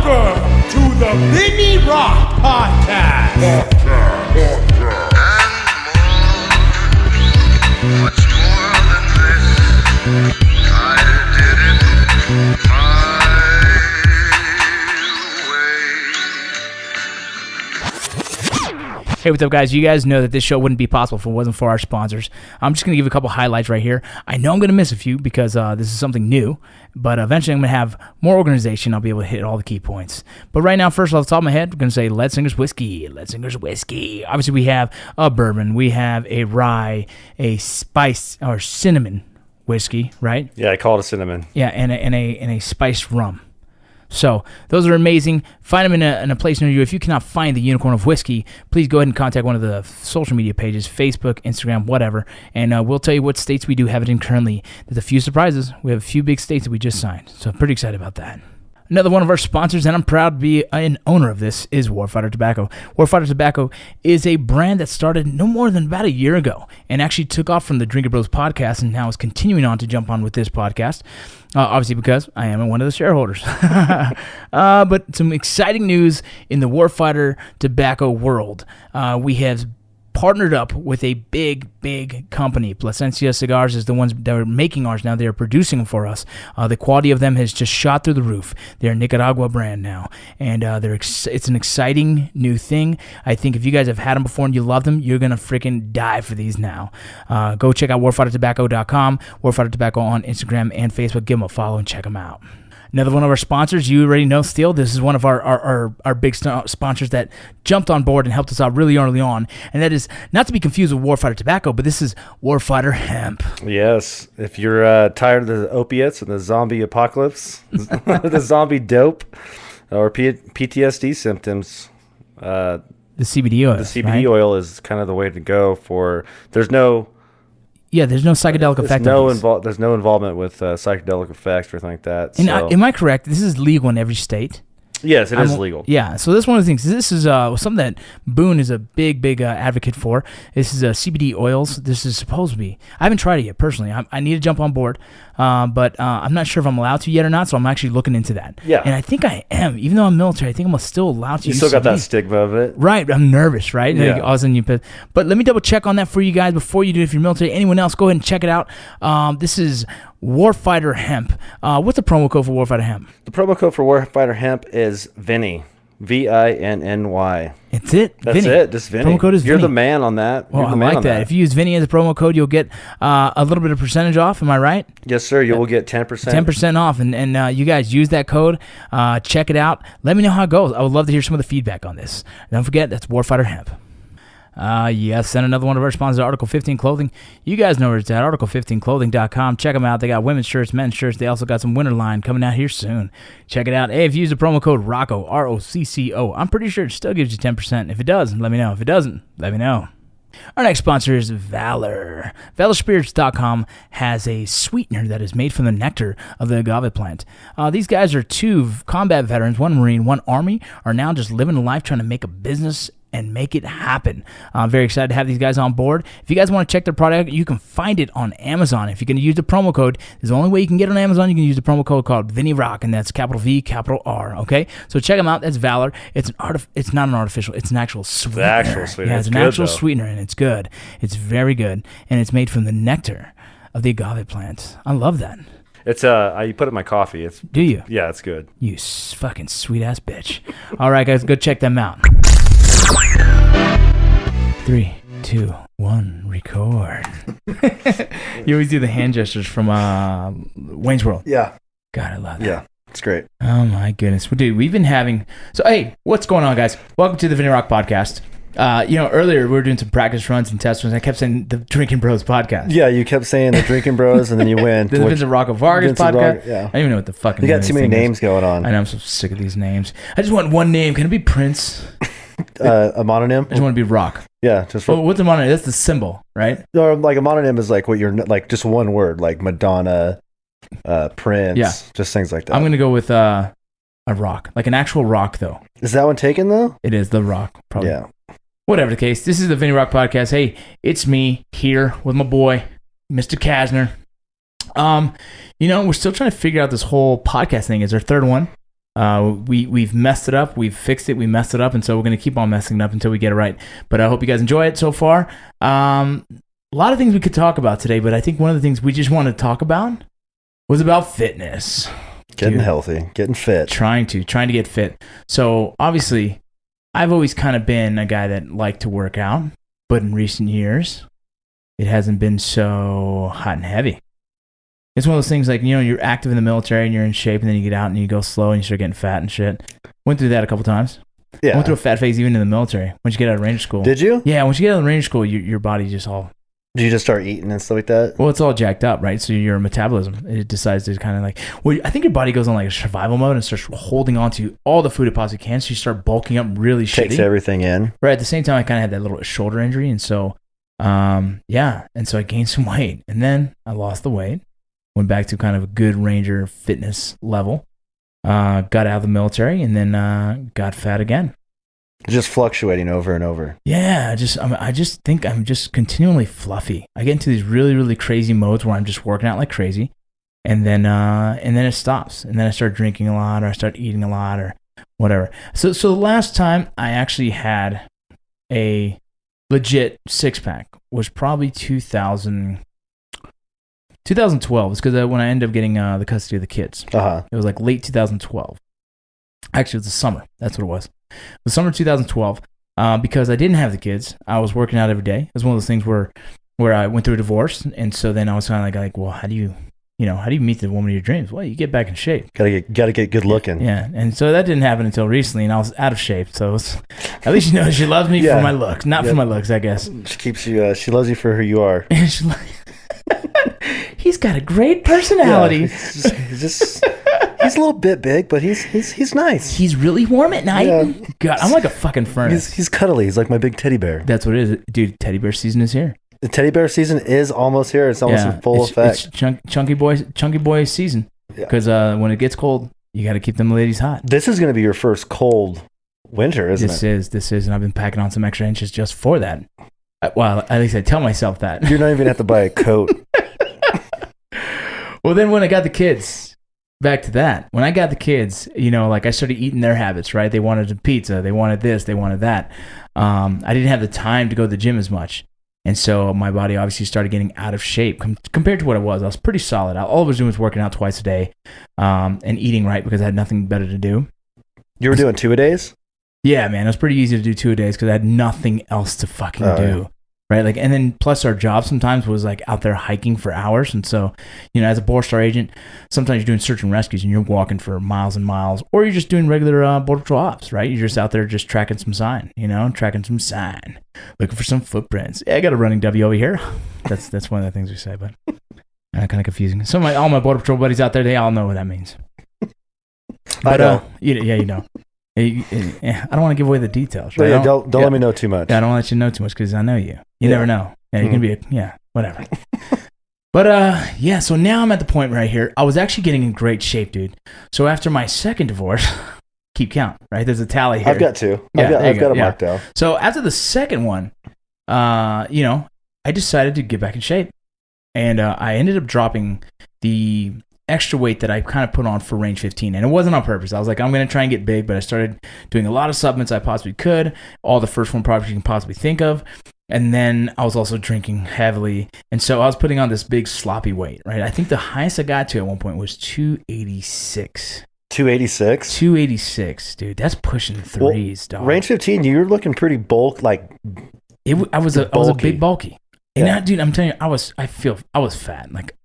Welcome to the Vinny Roc Podcast. Much more than this, I did it my way. Hey, what's up, guys? You guys know that this show wouldn't be possible if it wasn't for our sponsors. I'm just going to give a couple highlights right here. I know I'm going to miss a few because this is something new, but eventually I'm going to have more organization. I'll be able to hit all the key points. But right now, first off the top of my head, we're going to say Leadsinger's Whiskey. Leadsinger's Whiskey. Obviously, we have a bourbon. We have a rye, a spice or cinnamon whiskey, right? Yeah, I call it a cinnamon. Yeah, and a spiced rum. So those are amazing. Find them in a place near you. If you cannot find the Unicorn of Whiskey, please go ahead and contact one of the social media pages, Facebook, Instagram, whatever, and we'll tell you what states we do have it in currently. There's a few surprises. We have a few big states that we just signed, so I'm pretty excited about that. Another one of our sponsors, and I'm proud to be an owner of this, is Warfighter Tobacco. Warfighter Tobacco is a brand that started no more than about a year ago and actually took off from the Drinker Bros podcast and now is continuing on to jump on with this podcast. Obviously because I am one of the shareholders. But some exciting news in the Warfighter Tobacco world. We have partnered up with a big company. Plasencia Cigars is the ones that are making ours now. They are producing them for us. The quality of them has just shot through the roof. They're a Nicaragua brand now, and it's an exciting new thing. I think if you guys have had them before and you love them, you're gonna freaking die for these now. Go check out warfightertobacco.com, Warfighter Tobacco on Instagram and Facebook. Give them a follow and check them out. Another one of our sponsors, you already know, Steel. This is one of our big sponsors that jumped on board and helped us out really early on. And that is not to be confused with Warfighter Tobacco, but this is Warfighter Hemp. Yes. If you're tired of the opiates and the zombie apocalypse, the zombie dope, or PTSD symptoms, the CBD oil. The CBD oil is kind of the way to go for. There's no psychedelic effect. There's no involvement with psychedelic effects or anything like that. And am I correct? This is legal in every state? Yes, it is legal. Yeah, so that's one of the things. This is something that Boone is a big advocate for. This is CBD oils. This is supposed to be. I haven't tried it yet, personally. I need to jump on board, but I'm not sure if I'm allowed to yet or not, so I'm actually looking into that. Yeah. And I think I am. Even though I'm military, I think I'm still allowed to use You still got CBD. that stigma of it. Right, I'm nervous, right? Yeah. Like, all of a sudden but let me double check on that for you guys before you do it. If you're military, anyone else, go ahead and check it out. This is Warfighter Hemp. What's the promo code for Warfighter Hemp? The promo code for Warfighter Hemp is Vinny. VINNY. It's it. That's Vinny. it. Just Vinny. Promo code is You're Vinny. the man on that. Well, I like that. If you use Vinny as a promo code, you'll get a little bit of percentage off. Am I right? Yes, sir. You will get 10%. 10% off. And you guys use that code. Check it out. Let me know how it goes. I would love to hear some of the feedback on this. Don't forget, that's Warfighter Hemp. Yes, and another one of our sponsors, Article 15 Clothing. You guys know where it's at, article15clothing.com. Check them out. They got women's shirts, men's shirts. They also got some winter line coming out here soon. Check it out. Hey, if you use the promo code ROCCO, ROCCO, I'm pretty sure it still gives you 10%. If it does, let me know. If it doesn't, let me know. Our next sponsor is Valor. ValorSpirits.com has a sweetener that is made from the nectar of the agave plant. These guys are two combat veterans, one Marine, one Army, are now just living a life trying to make a business and make it happen. I'm very excited to have these guys on board. If you guys want to check their product, you can find it on Amazon. If you're going to use the promo code, there's the only way you can get it on Amazon. You can use the promo code called Vinny Roc, and that's capital V, capital R, okay? So check them out. That's Valor. It's not an artificial. It's an actual sweetener. The actual sweetener. Yeah, it's an actual sweetener, and it's good. It's very good, and it's made from the nectar of the agave plant. I love that. It's you put it in my coffee. Do you? Yeah, it's good. You fucking sweet ass bitch. All right, guys, go check them out. 3, 2, 1, record. You always do the hand gestures from Wayne's World. Yeah. God, I love that. Yeah, it's great. Oh my goodness. Well, dude, we've been having... So, hey, what's going on, guys? Welcome to the Vinny Roc Podcast. Earlier we were doing some practice runs and test runs. I kept saying the Drinking Bros podcast. Yeah, you kept saying the Drinking Bros, and then you went. The Vincent Rocco Vargas podcast. Yeah. I don't even know what the fucking You got too many names going on. I know, I'm so sick of these names. I just want one name. Can it be Prince? A mononym? I just want to be Rock. Yeah, just what's a mononym? That's the symbol, right? Or like a mononym is like what you're like, just one word, like Madonna, Prince, yeah, just things like that. I'm gonna go with a rock, like an actual rock, though. Is that one taken though? It is the Rock, probably. Yeah. Whatever the case, this is the Vinny Roc Podcast. Hey, it's me here with my boy, Mr. Kasner. We're still trying to figure out this whole podcast thing. It's our third one. We've messed it up. We've fixed it. We messed it up. And so we're going to keep on messing it up until we get it right. But I hope you guys enjoy it so far. A lot of things we could talk about today, but I think one of the things we just wanted to talk about was about fitness. Getting healthy, getting fit. Trying to get fit. So obviously, I've always kind of been a guy that liked to work out, but in recent years, it hasn't been so hot and heavy. It's one of those things like, you're active in the military and you're in shape, and then you get out and you go slow and you start getting fat and shit. Went through that a couple times. Yeah. I went through a fat phase even in the military. Once you get out of Ranger school. Did you? Yeah, once you get out of Ranger school, your body just all... Did you just start eating and stuff like that? Well, it's all jacked up, right? So your metabolism, it decides to kind of like... Well, I think your body goes on like a survival mode and starts holding on to all the food it possibly can. So you start bulking up really shitty. Takes everything in. Right. At the same time, I kind of had that little shoulder injury. And so, yeah. And so I gained some weight. And then I lost the weight. Went back to kind of a good Ranger fitness level. Got out of the military and then got fat again. Just fluctuating over and over. Yeah, I just think I'm just continually fluffy. I get into these really, really crazy modes where I'm just working out like crazy, and then it stops, and then I start drinking a lot, or I start eating a lot, or whatever. So the last time I actually had a legit 6-pack was probably 2012. It's because when I ended up getting the custody of the kids. It was like late 2012. Actually, it was the summer. That's what it was. The summer 2012, because I didn't have the kids, I was working out every day. It was one of those things where I went through a divorce, and so then I was kind of like, well, how do you meet the woman of your dreams? Well, you get back in shape. Gotta get good looking. Yeah, and so that didn't happen until recently, and I was out of shape. So it was, at least she loves me for my looks, not for my looks, I guess. She keeps you. She loves you for who you are. He's got a great personality. Yeah, he's a little bit big, but he's nice. He's really warm at night. Yeah. God, I'm like a fucking furnace. He's cuddly. He's like my big teddy bear. That's what it is, dude. Teddy bear season is here. The teddy bear season is almost here. It's almost in full effect. It's chunky boy season. Because when it gets cold, you got to keep them ladies hot. This is going to be your first cold winter, isn't it? This is, and I've been packing on some extra inches just for that. Well, at least I tell myself that. You're not even going to have to buy a coat. Well, then when I got the kids, back to that. When I got the kids, like I started eating their habits, right? They wanted a pizza. They wanted this. They wanted that. I didn't have the time to go to the gym as much. And so my body obviously started getting out of shape compared to what it was. I was pretty solid. All I was doing was working out twice a day and eating right because I had nothing better to do. You were doing 2-a-days? Yeah, man. It was pretty easy to do 2-a-days because I had nothing else to fucking do. Yeah. Right, like, and then plus our job sometimes was like out there hiking for hours, and so as a Border Star agent, sometimes you're doing search and rescues and you're walking for miles and miles, or you're just doing regular Border Patrol ops, right? You're just out there just tracking some sign, looking for some footprints. Yeah, I got a running W over here. That's one of the things we say, but kind of confusing. So all my Border Patrol buddies out there, they all know what that means. But, I know. You know. I don't want to give away the details. Right? Yeah, don't let me know too much. I don't want to let you know too much because I know you. You never know. Yeah, you can be whatever. But so now I'm at the point right here. I was actually getting in great shape, dude. So after my second divorce, keep count, right? There's a tally here. I've got two. I've got it marked down. So after the second one, I decided to get back in shape, and I ended up dropping the extra weight that I kind of put on for range 15, and it wasn't on purpose. I was like, I'm going to try and get big, but I started doing a lot of supplements I possibly could, all the first one products you can possibly think of, and then I was also drinking heavily, and so I was putting on this big sloppy weight, right? I think the highest I got to at one point was 286. 286? 286, dude. That's pushing threes, dog. Range 15, you're looking pretty I was a big bulky. And now, dude, I'm telling you, I was fat. Like,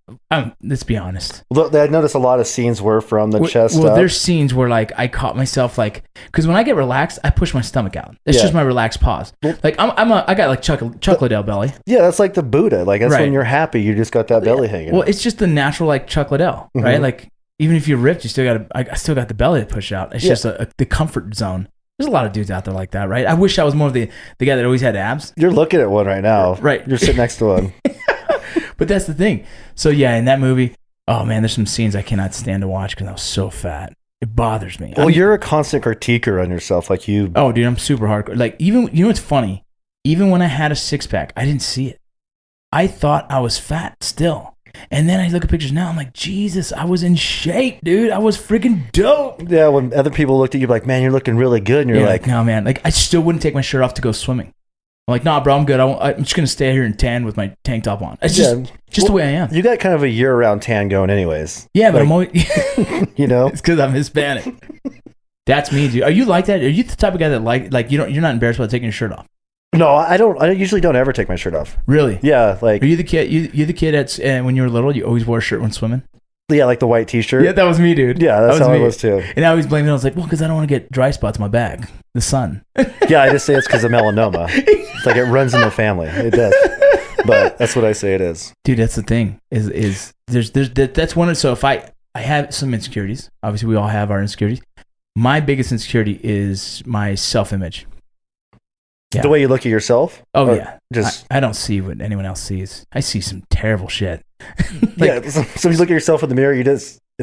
let's be honest. Look, I noticed a lot of scenes were from the chest up. Well, there's scenes where like I caught myself like, because when I get relaxed, I push my stomach out. It's just my relaxed pause. Like I got like Chuck Liddell belly. Yeah, that's like the Buddha. Like that's when you're happy, you just got that belly hanging. Well, it's just the natural like Chuck Liddell, right? Mm-hmm. Like even if you're ripped, you still got I still got the belly to push out. It's just the comfort zone. There's a lot of dudes out there like that, right? I wish I was more of the guy that always had abs. You're looking at one right now. Right. You're sitting next to one. But that's the thing. So yeah, in that movie, oh man, there's some scenes I cannot stand to watch because I was so fat. It bothers me. Well, you're a constant critiquer on yourself. Like you. Oh, dude, I'm super hardcore. Like even, what's funny? Even when I had a 6-pack, I didn't see it. I thought I was fat still. And then I look at pictures now. I'm like, Jesus, I was in shape, dude. I was freaking dope. Yeah, when other people looked at you like, man, you're looking really good. And you're like, no, man. Like, I still wouldn't take my shirt off to go swimming. I'm like, nah, bro, I'm good. I'm just going to stay here and tan with my tank top on. It's just the way I am. You got kind of a year-round tan going anyways. Yeah, but I'm always... It's because I'm Hispanic. That's me, dude. Are you like that? Are you the type of guy that like you're not embarrassed about taking your shirt off? No, I don't. I usually don't ever take my shirt off. Really? Yeah, like... Are you the kid? You the kid that's when you were little, you always wore a shirt when swimming? Yeah, like the white T-shirt. Yeah, that was me, dude. Yeah, that's how I was too. And I always blamed it. I was like, well, because I don't want to get dry spots in my back. The sun. Yeah, I just say it's because of melanoma. It's like it runs in the family. It does. But that's what I say it is. Dude, that's the thing. Is that's one of... So if I have some insecurities. Obviously, we all have our insecurities. My biggest insecurity is my self-image. Yeah. The way you look at yourself? Oh, yeah. Just I don't see what anyone else sees. I see some terrible shit. So you look at yourself in the mirror, it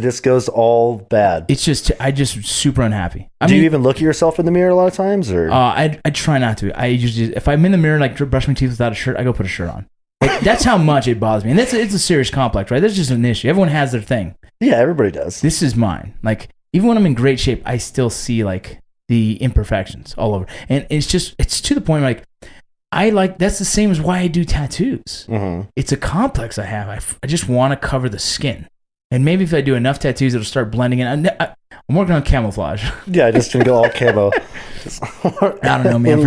just goes all bad. It's just, I just super unhappy. Do you even look at yourself in the mirror a lot of times? Or I try not to. I usually, if I'm in the mirror, like brush my teeth without a shirt, I go put a shirt on. Like, that's how much it bothers me. And it's a serious complex, right? That's just an issue. Everyone has their thing. Yeah, everybody does. This is mine. Like, even when I'm in great shape, I still see like the imperfections all over. And it's to the point where, like, that's the same as why I do tattoos. Mm-hmm. It's a complex I have. I just want to cover the skin. And maybe if I do enough tattoos, it'll start blending in. I'm working on camouflage. Yeah, just to go all camo. I don't know, man.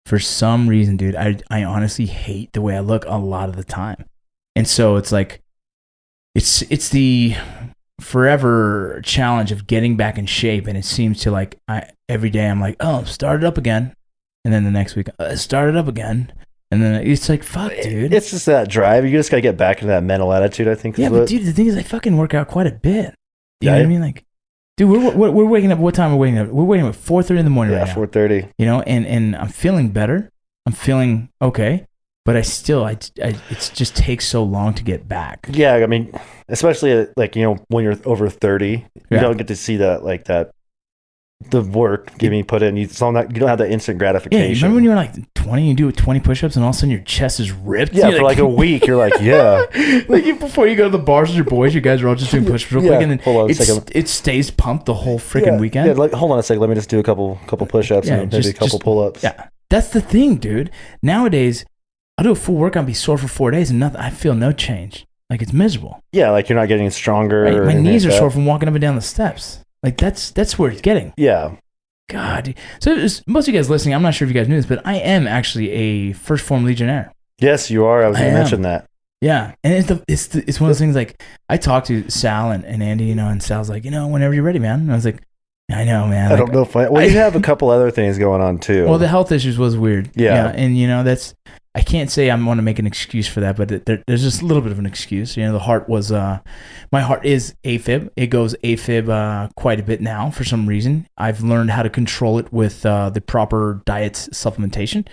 For some reason, dude, I honestly hate the way I look a lot of the time. And so it's like, it's the forever challenge of getting back in shape. And it seems to like, every day I'm like, oh, start it up again. And then the next week, start it up again. And then it's like, fuck, dude. It's just that drive. You just got to get back into that mental attitude, I think. Yeah, but dude, the thing is, I fucking work out quite a bit. You know what I mean? Like, dude, we're waking up. What time are we waking up? We're waking up at 4:30 in the morning right now. 4:30. You know, and I'm feeling better. I'm feeling okay. But it just takes so long to get back. Yeah, I mean, especially like, when you're over 30, you don't get to see that the work getting put in. You don't have that instant gratification. Yeah, remember when you were like 20, you do 20 push-ups and all of a sudden your chest is ripped? Yeah, for like a week, you're like, yeah. Like before you go to the bars with your boys, you guys are all just doing push-ups real quick, and then hold on a second. It stays pumped the whole freaking weekend. Yeah, like, hold on a second. Let me just do a couple push-ups and maybe a couple pull-ups. Yeah, that's the thing, dude. Nowadays, I'll do a full workout and be sore for 4 days, and I feel no change. Like, it's miserable. Yeah, like you're not getting stronger. Right? My knees are sore from walking up and down the steps. Like, that's where it's getting. Yeah. God. So most of you guys listening, I'm not sure if you guys knew this, but I am actually a First Form Legionnaire. Yes, you are. I was going to mention that. Yeah. And it's one of those things, like, I talked to Sal and Andy, and Sal's like, whenever you're ready, man. And I was like, I know, man. I don't know if you have a couple other things going on too. Well, the health issues was weird. Yeah. And that's, I can't say I want to make an excuse for that, but there's just a little bit of an excuse. The heart was, my heart is AFib. It goes AFib quite a bit now for some reason. I've learned how to control it with the proper diet supplementation.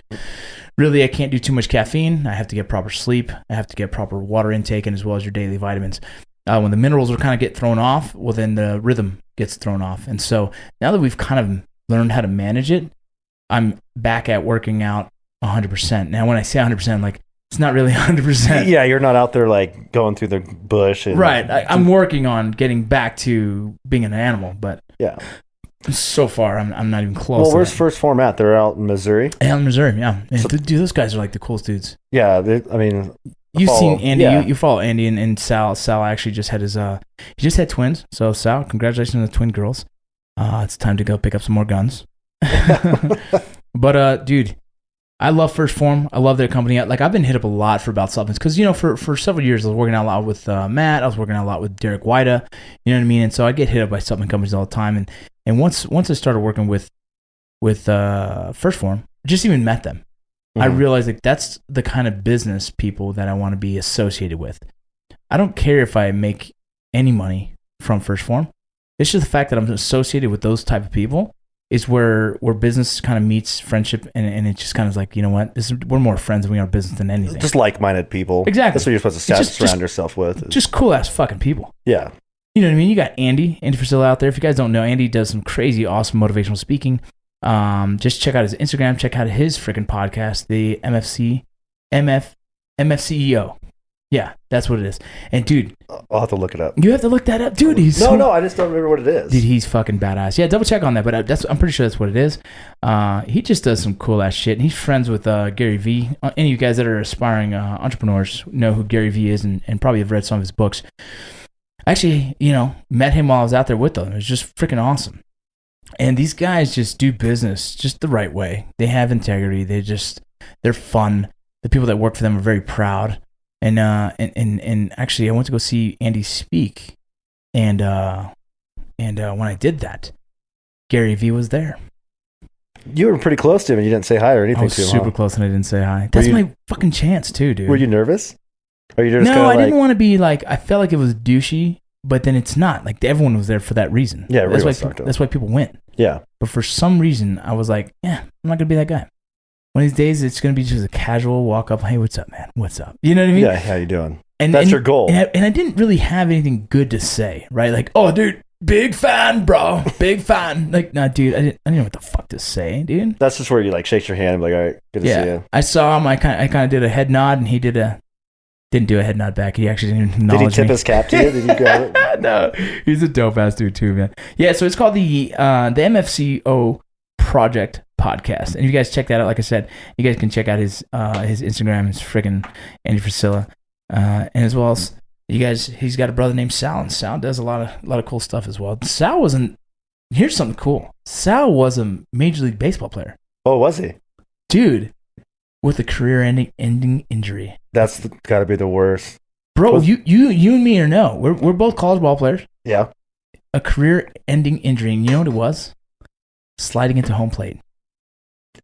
Really, I can't do too much caffeine. I have to get proper sleep. I have to get proper water intake, and as well as your daily vitamins. When the minerals are kind of get thrown off, well, then the rhythm gets thrown off. And so now that we've kind of learned how to manage it, I'm back at working out 100%. Now, when I say 100%, I'm like, it's not really 100%. Yeah, you're not out there like going through the bush. Right. I'm working on getting back to being an animal, but yeah. So far, I'm not even close. Well, where's First Form at? They're out in Missouri. Yeah, in Missouri. Yeah, dude, those guys are like the coolest dudes. Yeah, you've seen Andy. Yeah. You follow Andy and Sal. Sal actually just had he just had twins. So Sal, congratulations on the twin girls. It's time to go pick up some more guns. But dude, I love First Form. I love their company. Like, I've been hit up a lot for supplements because for several years I was working out a lot with Matt. I was working out a lot with Derek Wida. You know what I mean? And so I get hit up by supplement companies all the time. And once I started working with First Form, just even met them, I realized like that's the kind of business people that I want to be associated with. I don't care if I make any money from First Form. It's just the fact that I'm associated with those type of people is where business kind of meets friendship, and it just kind of like, you know what, we're more friends than we are business than anything. Just like-minded people. Exactly. That's what you're supposed to surround yourself with. Just cool-ass fucking people. Yeah. You know what I mean? You got Andy Priscilla out there. If you guys don't know, Andy does some crazy, awesome motivational speaking. Just check out his Instagram. Check out his freaking podcast, the MFCEO. Yeah, that's what it is. And dude, I'll have to look it up. you have to look that up, dude. No, I just don't remember what it is. Dude, he's fucking badass. Yeah, double check on that, but I'm pretty sure that's what it is. He just does some cool ass shit, and he's friends with Gary Vee. Any of you guys that are aspiring entrepreneurs know who Gary Vee is, and probably have read some of his books. Actually, met him while I was out there with them. It was just freaking awesome. And these guys just do business just the right way. They have integrity. They're fun. The people that work for them are very proud. And actually, I went to go see Andy speak, and when I did that, Gary Vee was there. You were pretty close to him, and you didn't say hi or anything I was to him. super close, and I didn't say hi. That's my fucking chance too, dude. Were you nervous? Or you just no, I didn't want to be like. I felt like it was douchey, but then it's not. Like everyone was there for that reason. Yeah, that's why people went. Yeah, but for some reason, I was like, yeah, I'm not gonna be that guy. One of these days, it's going to be just a casual walk up. Hey, what's up, man? What's up? You know what I mean? Yeah, how you doing? And that's your goal. And I didn't really have anything good to say, right? Like, oh, dude, big fan, bro. Big fan. Like, nah, dude, I didn't know what the fuck to say, dude. That's just where you like shake your hand and be like, all right, good to see you. I saw him. I kind of did a head nod, and he didn't do a head nod back. He actually didn't acknowledge me. Did he tip his cap to you? Did you grab it? No, he's a dope ass dude too, man. Yeah, so it's called the MFCO Project Podcast, and if you guys check that out, like I said, you guys can check out his Instagram. It's freaking Andy Frisilla, and as well as he's got a brother named Sal, and Sal does a lot of cool stuff as well. Sal here's something cool. Sal was a Major League Baseball player. Oh, was he? Dude, with a career-ending injury. That's got to be the worst, bro. You and me no. We're both college ball players. Yeah. A career-ending injury, and you know what it was? Sliding into home plate.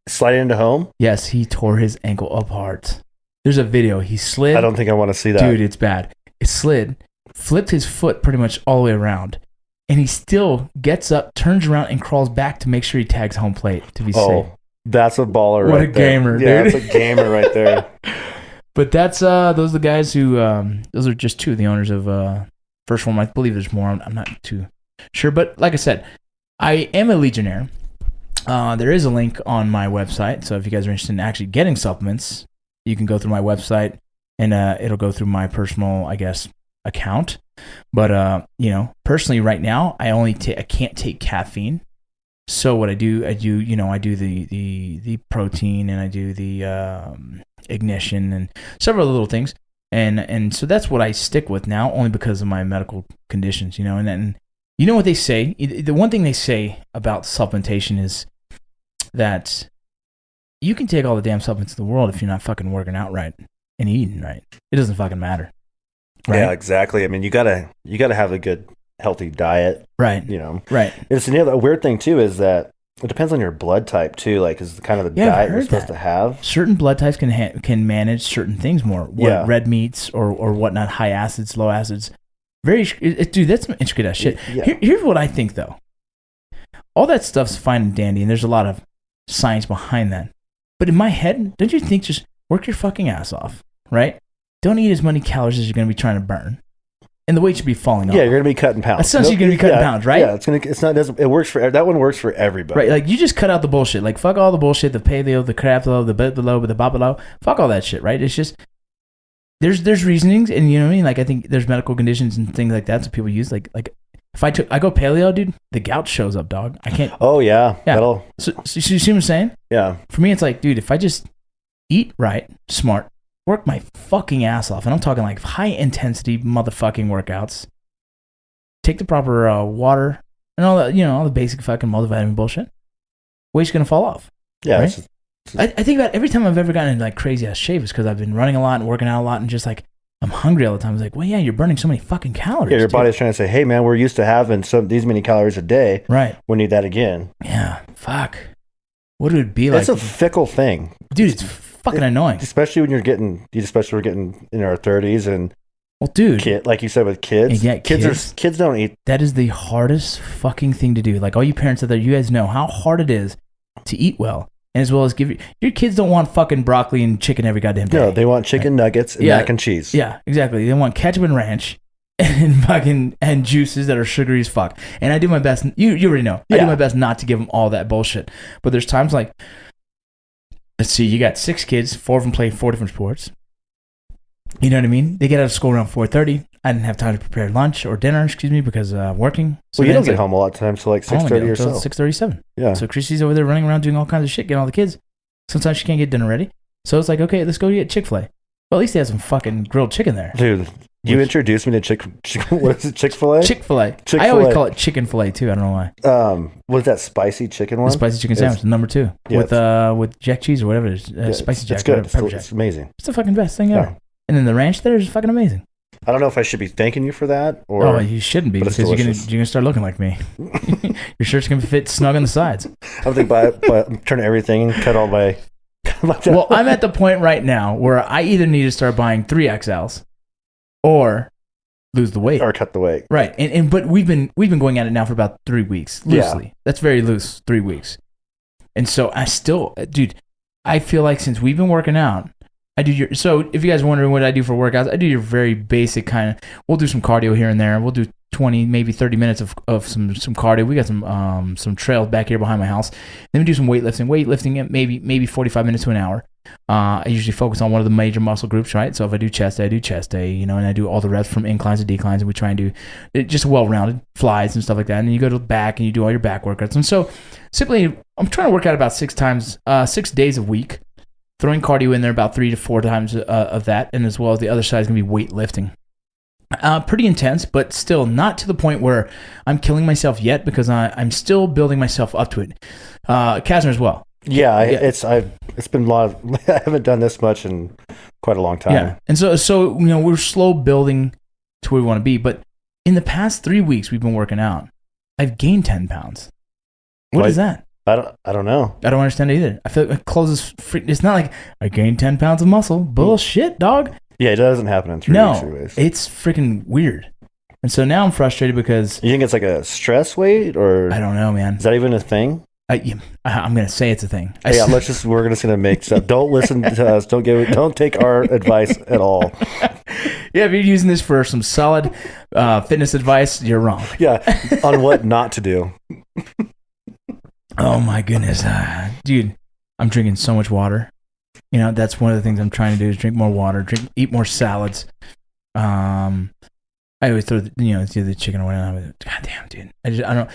Sliding into home? Yes, he tore his ankle apart. There's a video. He slid. I don't think I want to see that. Dude, it's bad. It slid, flipped his foot pretty much all the way around, and he still gets up, turns around, and crawls back to make sure he tags home plate to be safe. That's a baller what a gamer, there. dude. Yeah, that's a gamer right there. But those are the guys who, those are just two of the owners of First Form. I believe there's more. I'm not too sure. But like I said, I am a Legionnaire. There is a link on my website, so if you guys are interested in actually getting supplements, you can go through my website, and it'll go through my personal, I guess, account. But personally, right now, I can't take caffeine. So what I do the protein, and I do the ignition, and several little things, and so that's what I stick with now, only because of my medical conditions, and then you know what they say. The one thing they say about supplementation is that you can take all the damn supplements in the world if you're not fucking working out right and eating right. It doesn't fucking matter. Right? Yeah, exactly. I mean, you gotta have a good, healthy diet. Right. Right. It's a weird thing too is that it depends on your blood type too. Like, is kind of the diet you're supposed to have. Certain blood types can manage certain things more. Red meats or whatnot, high acids, low acids. Dude, that's some intricate ass shit. Yeah. Here's what I think though. All that stuff's fine and dandy, and there's a lot of science behind that. But in my head, don't you think just work your fucking ass off, right? Don't eat as many calories as you're going to be trying to burn. And the weight should be falling off. Yeah, you're going to be cutting pounds. Essentially, you're going to be cutting pounds, right? Yeah, it works for, that one works for everybody. Right, like you just cut out the bullshit. Like fuck all the bullshit, the paleo, the crap below, the bit below, the bop below. Fuck all that shit, right? It's just, there's reasonings, and you know what I mean? Like I think there's medical conditions and things like that that people use. Like if I go paleo, dude, the gout shows up, dog. I can't. Oh yeah. So you see what I'm saying? Yeah. For me, it's like, dude, if I just eat right, smart, work my fucking ass off, and I'm talking like high intensity motherfucking workouts, take the proper water and all that, all the basic fucking multivitamin bullshit, weight's gonna fall off. Yeah. Right? I think about every time I've ever gotten into like crazy ass shape is because I've been running a lot and working out a lot, and just like I'm hungry all the time. It's like, well, yeah, you're burning so many fucking calories. Yeah, your body's trying to say, hey, man, we're used to having these many calories a day. Right. We need that again. Yeah. Fuck. What would it be like? It's a fickle thing, dude. It's fucking annoying, especially when we're getting in our 30s and. Well, dude, like you said with kids, kids don't eat. That is the hardest fucking thing to do. Like all you parents out there, you guys know how hard it is to eat well. And as well as your kids don't want fucking broccoli and chicken every goddamn day. No, they want chicken nuggets and mac and cheese. Yeah, exactly. They want ketchup and ranch and juices that are sugary as fuck. And I do my best. You already know. I do my best not to give them all that bullshit. But there's times like, let's see, you got 6 kids, 4 of them play 4 different sports. You know what I mean? They get out of school around 4:30. I didn't have time to prepare lunch or dinner, because working. So you don't get home a lot of times till like 6:30 or so. 6:37. Yeah. So Christy's over there running around doing all kinds of shit, getting all the kids. Sometimes she can't get dinner ready. So it's like, okay, let's go get Chick-fil-A. Well, at least they have some fucking grilled chicken there. Dude, you introduced me to what is it, Chick-fil-A? Chick-fil-A. I always call it chicken fillet too. I don't know why. What is that spicy chicken one? The spicy chicken sandwich, number 2. Yeah, with jack cheese or whatever it is. Spicy jack. It's good. Pepper jack. It's amazing. It's the fucking best thing ever. And then the ranch there is fucking amazing. I don't know if I should be thanking you for that or... Oh, you shouldn't be, because you're gonna start looking like me. Your shirt's gonna fit snug on the sides. I'm thinking but turn everything, cut all my... Well, I'm at the point right now where I either need to start buying 3XLs or lose the weight. Or cut the weight. Right. But we've been going at it now for about 3 weeks. Loosely. Yeah. That's very loose, 3 weeks. And so I still, dude, I feel like since we've been working out, so if you guys are wondering what I do for workouts, I do your very basic kind of, we'll do some cardio here and there. We'll do 20, maybe 30 minutes of some cardio. We got some trails back here behind my house. Then we do some weightlifting at maybe 45 minutes to an hour. I usually focus on one of the major muscle groups, right? So if I do chest day, and I do all the reps from inclines to declines, and we try and do just well-rounded flies and stuff like that. And then you go to the back and you do all your back workouts. And so simply, I'm trying to work out about 6 days a week, throwing cardio in there about 3 to 4 times of that, and as well as the other side is going to be weightlifting. Pretty intense, but still not to the point where I'm killing myself yet, because I'm still building myself up to it. Kazner as well. Yeah, it's been a lot of, I haven't done this much in quite a long time. Yeah, and so we're slow building to where we want to be. But in the past 3 weeks we've been working out, I've gained 10 pounds. What is that? I don't know. I don't understand it either. I feel like it closes. It's not like I gained 10 pounds of muscle. Bullshit, dog. Yeah, it doesn't happen in 3 weeks. No, it's freaking weird. And so now I'm frustrated because... You think it's like a stress weight, or... I don't know, man. Is that even a thing? I'm going to say it's a thing. Yeah, we're just going to make stuff. Don't listen to us. Don't take our advice at all. Yeah, if you're using this for some solid fitness advice, you're wrong. Yeah, on what not to do. Oh my goodness. Dude, I'm drinking so much water. That's one of the things I'm trying to do is drink more water, eat more salads. I always throw the chicken or whatever. God damn, dude. I don't.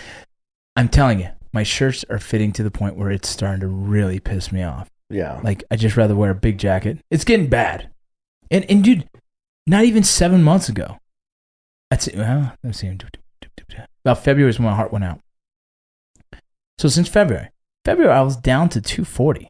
I'm telling you, my shirts are fitting to the point where it's starting to really piss me off. Yeah. Like, I just rather wear a big jacket. It's getting bad. And dude, not even 7 months ago. Let's see. About February is when my heart went out. So since February, I was down to 240.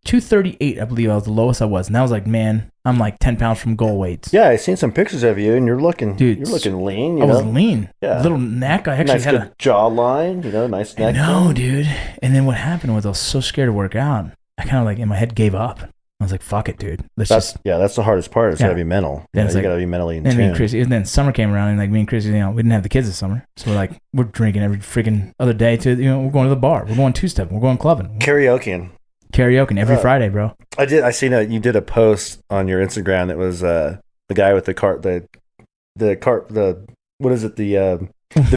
238, I believe I was the lowest I was. And I was like, man, I'm like 10 pounds from goal weights. Yeah, I seen some pictures of you, and you're looking lean. I was lean. Yeah. Little neck. I actually had a jawline, nice neck. No, dude. And then what happened was I was so scared to work out. I kind of like in my head gave up. I was like, fuck it, dude. That's the hardest part. It's gotta be mental. You gotta be mentally in tune. And then summer came around, and like me and Chris, we didn't have the kids this summer. So we're drinking every freaking other day we're going to the bar. We're going two-step. We're going clubbing. Karaoke Every Friday, bro. I seen that you did a post on your Instagram that was the guy with the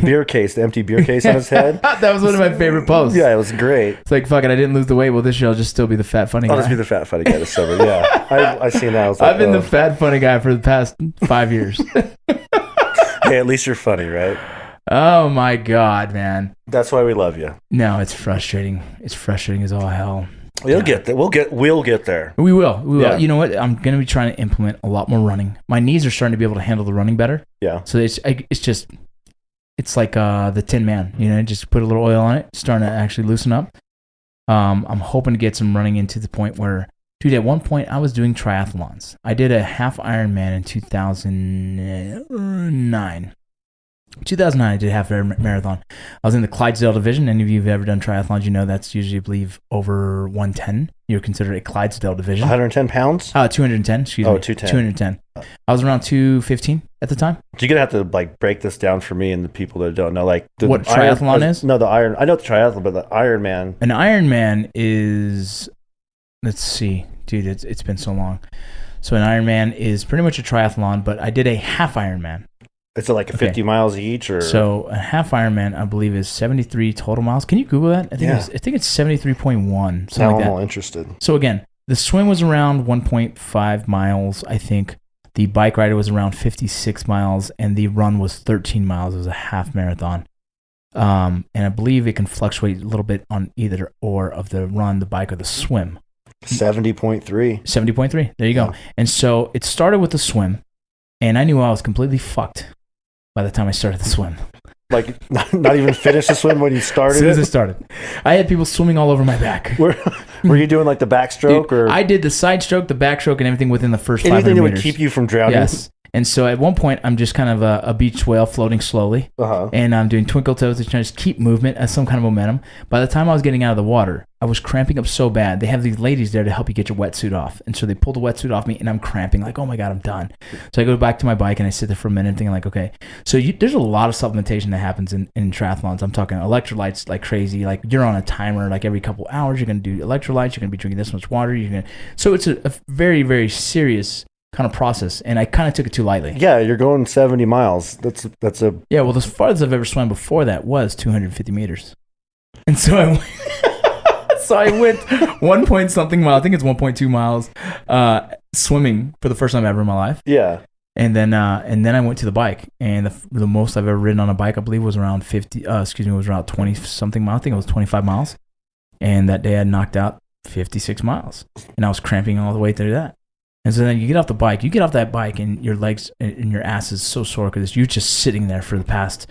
beer case, the empty beer case on his head. That was one of my favorite posts. Yeah, it was great. It's like, fuck it, I didn't lose the weight. Well, this year I'll just still be the fat funny guy. I'll just be the fat funny guy this summer. Yeah, I seen that. I've been the fat funny guy for the past 5 years. Hey, at least you're funny, right? Oh my God, man. That's why we love you. No, it's frustrating. It's frustrating as all hell. We'll get there. We'll get there. We will. Yeah. You know what? I'm going to be trying to implement a lot more running. My knees are starting to be able to handle the running better. Yeah. So it's like the Tin Man. Just put a little oil on it, starting to actually loosen up. I'm hoping to get some running into the point where, dude, at one point I was doing triathlons. I did a half Ironman in 2009. 2009, I did half marathon. I was in the Clydesdale division. Any of you who've ever done triathlons, that's usually, I believe, over 110. You're considered a Clydesdale division. 110 pounds? 210, excuse me. 210. I was around 215 at the time. So you're going to have to, break this down for me and the people that don't know, what triathlon is? No, I know the triathlon, but the Ironman. An Ironman is, let's see, dude, it's been so long. So an Ironman is pretty much a triathlon, but I did a half Ironman. Is it like 50 miles each, or? So a half Ironman, I believe, is 73 total miles. Can you Google that? I think it's 73.1. Now I'm all interested. So again, the swim was around 1.5 miles, I think. The bike ride was around 56 miles, and the run was 13 miles. It was a half marathon. And I believe it can fluctuate a little bit on either or of the run, the bike, or the swim. 70.3. 70.3. There you go. And so it started with the swim, and I knew I was completely fucked by the time I started the swim. Like, not even finished the swim when you started? As soon as it started. I had people swimming all over my back. Were you doing like the backstroke? Dude, or I did the side stroke, the backstroke, and everything within the first 500 anything that would meters. keep you from drowning? Yes. And so at one point, I'm just kind of a beach whale floating slowly. And I'm doing twinkle toes to try to keep movement as some kind of momentum. By the time I was getting out of the water, I was cramping up so bad. They have these ladies there to help you get your wetsuit off. And so they pull the wetsuit off me, and I'm cramping like, oh my God, I'm done. So I go back to my bike, and I sit there for a minute thinking like, okay. So there's a lot of supplementation that happens in triathlons. I'm talking electrolytes like crazy. Like you're on a timer like every couple hours. You're going to do electrolytes. You're going to be drinking this much water. So it's a very, very serious kind of process, and I kind of took it too lightly. Yeah, you're going 70 miles. That's a yeah. Well, the farthest I've ever swam before that was 250 meters, and so I went 1 point something mile. I think it's 1.2 miles swimming for the first time ever in my life. Yeah, and then I went to the bike, and the most I've ever ridden on a bike, I believe, was around 20 something miles. I think it was 25 miles, and that day I knocked out 56 miles, and I was cramping all the way through that. And so then you get off that bike, and your legs and your ass is so sore because you're just sitting there for the past,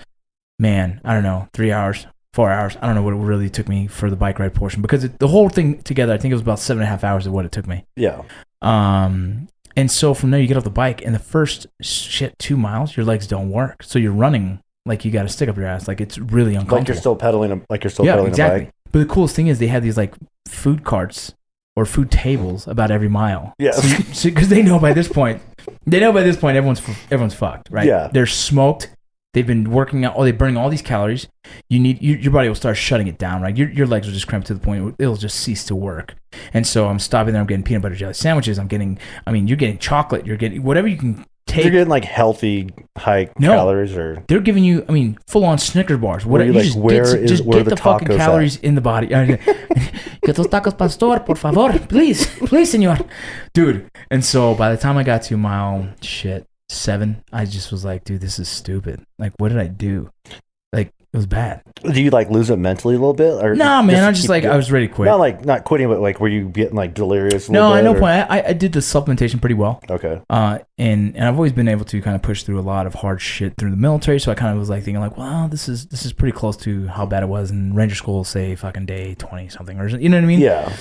I don't know, 3 hours, 4 hours. I don't know what it really took me for the bike ride portion, because the whole thing together, I think it was about 7.5 hours of what it took me. Yeah. And so from there you get off the bike, and the first 2 miles, your legs don't work. So you're running like you got to stick up your ass. Like it's really uncomfortable. Like you're still pedaling a bike. But the coolest thing is they have these like food carts or food tables about every mile. Yeah. So because they know by this point everyone's fucked, right? Yeah. They're smoked. They've been working out. They're burning all these calories. Your body will start shutting it down, right? Your legs will just cramp to the point where it'll just cease to work. And so I'm stopping there. I'm getting peanut butter jelly sandwiches. You're getting chocolate. You're getting whatever you can take. You're getting like healthy high calories, or they're giving you, full on Snickers bars. Where Whatever. you like, Just where get the the fucking calories in the body. Get those tacos, pastor, por favor, please, señor, dude. And so by the time I got to mile 7, I just was like, dude, this is stupid. Like, what did I do? Like, it was bad. Do you like lose it mentally a little bit? Or nah, man, I just I was ready to quit. Not quitting, but like, were you getting like delirious? No, I know. Point. I did the supplementation pretty well. Okay. And I've always been able to kind of push through a lot of hard shit through the military. So I kind of was like thinking like, wow, this is pretty close to how bad it was in Ranger School, say fucking day 20 something, or you know what I mean? Yeah.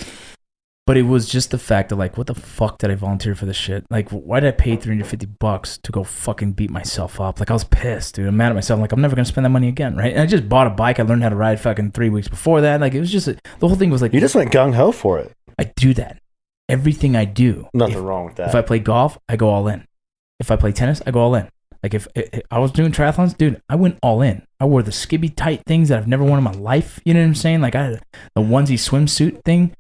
But it was just the fact of like, what the fuck did I volunteer for this shit? Like, why did I pay $350 to go fucking beat myself up? Like, I was pissed, dude. I'm mad at myself. Like, I'm never gonna spend that money again, right? And I just bought a bike. I learned how to ride fucking 3 weeks before that. Like, it was just the whole thing was like, you just went gung ho for it. I do that. Everything I do. Nothing wrong with that. If I play golf, I go all in. If I play tennis, I go all in. Like, if I was doing triathlons, dude, I went all in. I wore the skibby tight things that I've never worn in my life. You know what I'm saying? Like, I had the onesie swimsuit thing.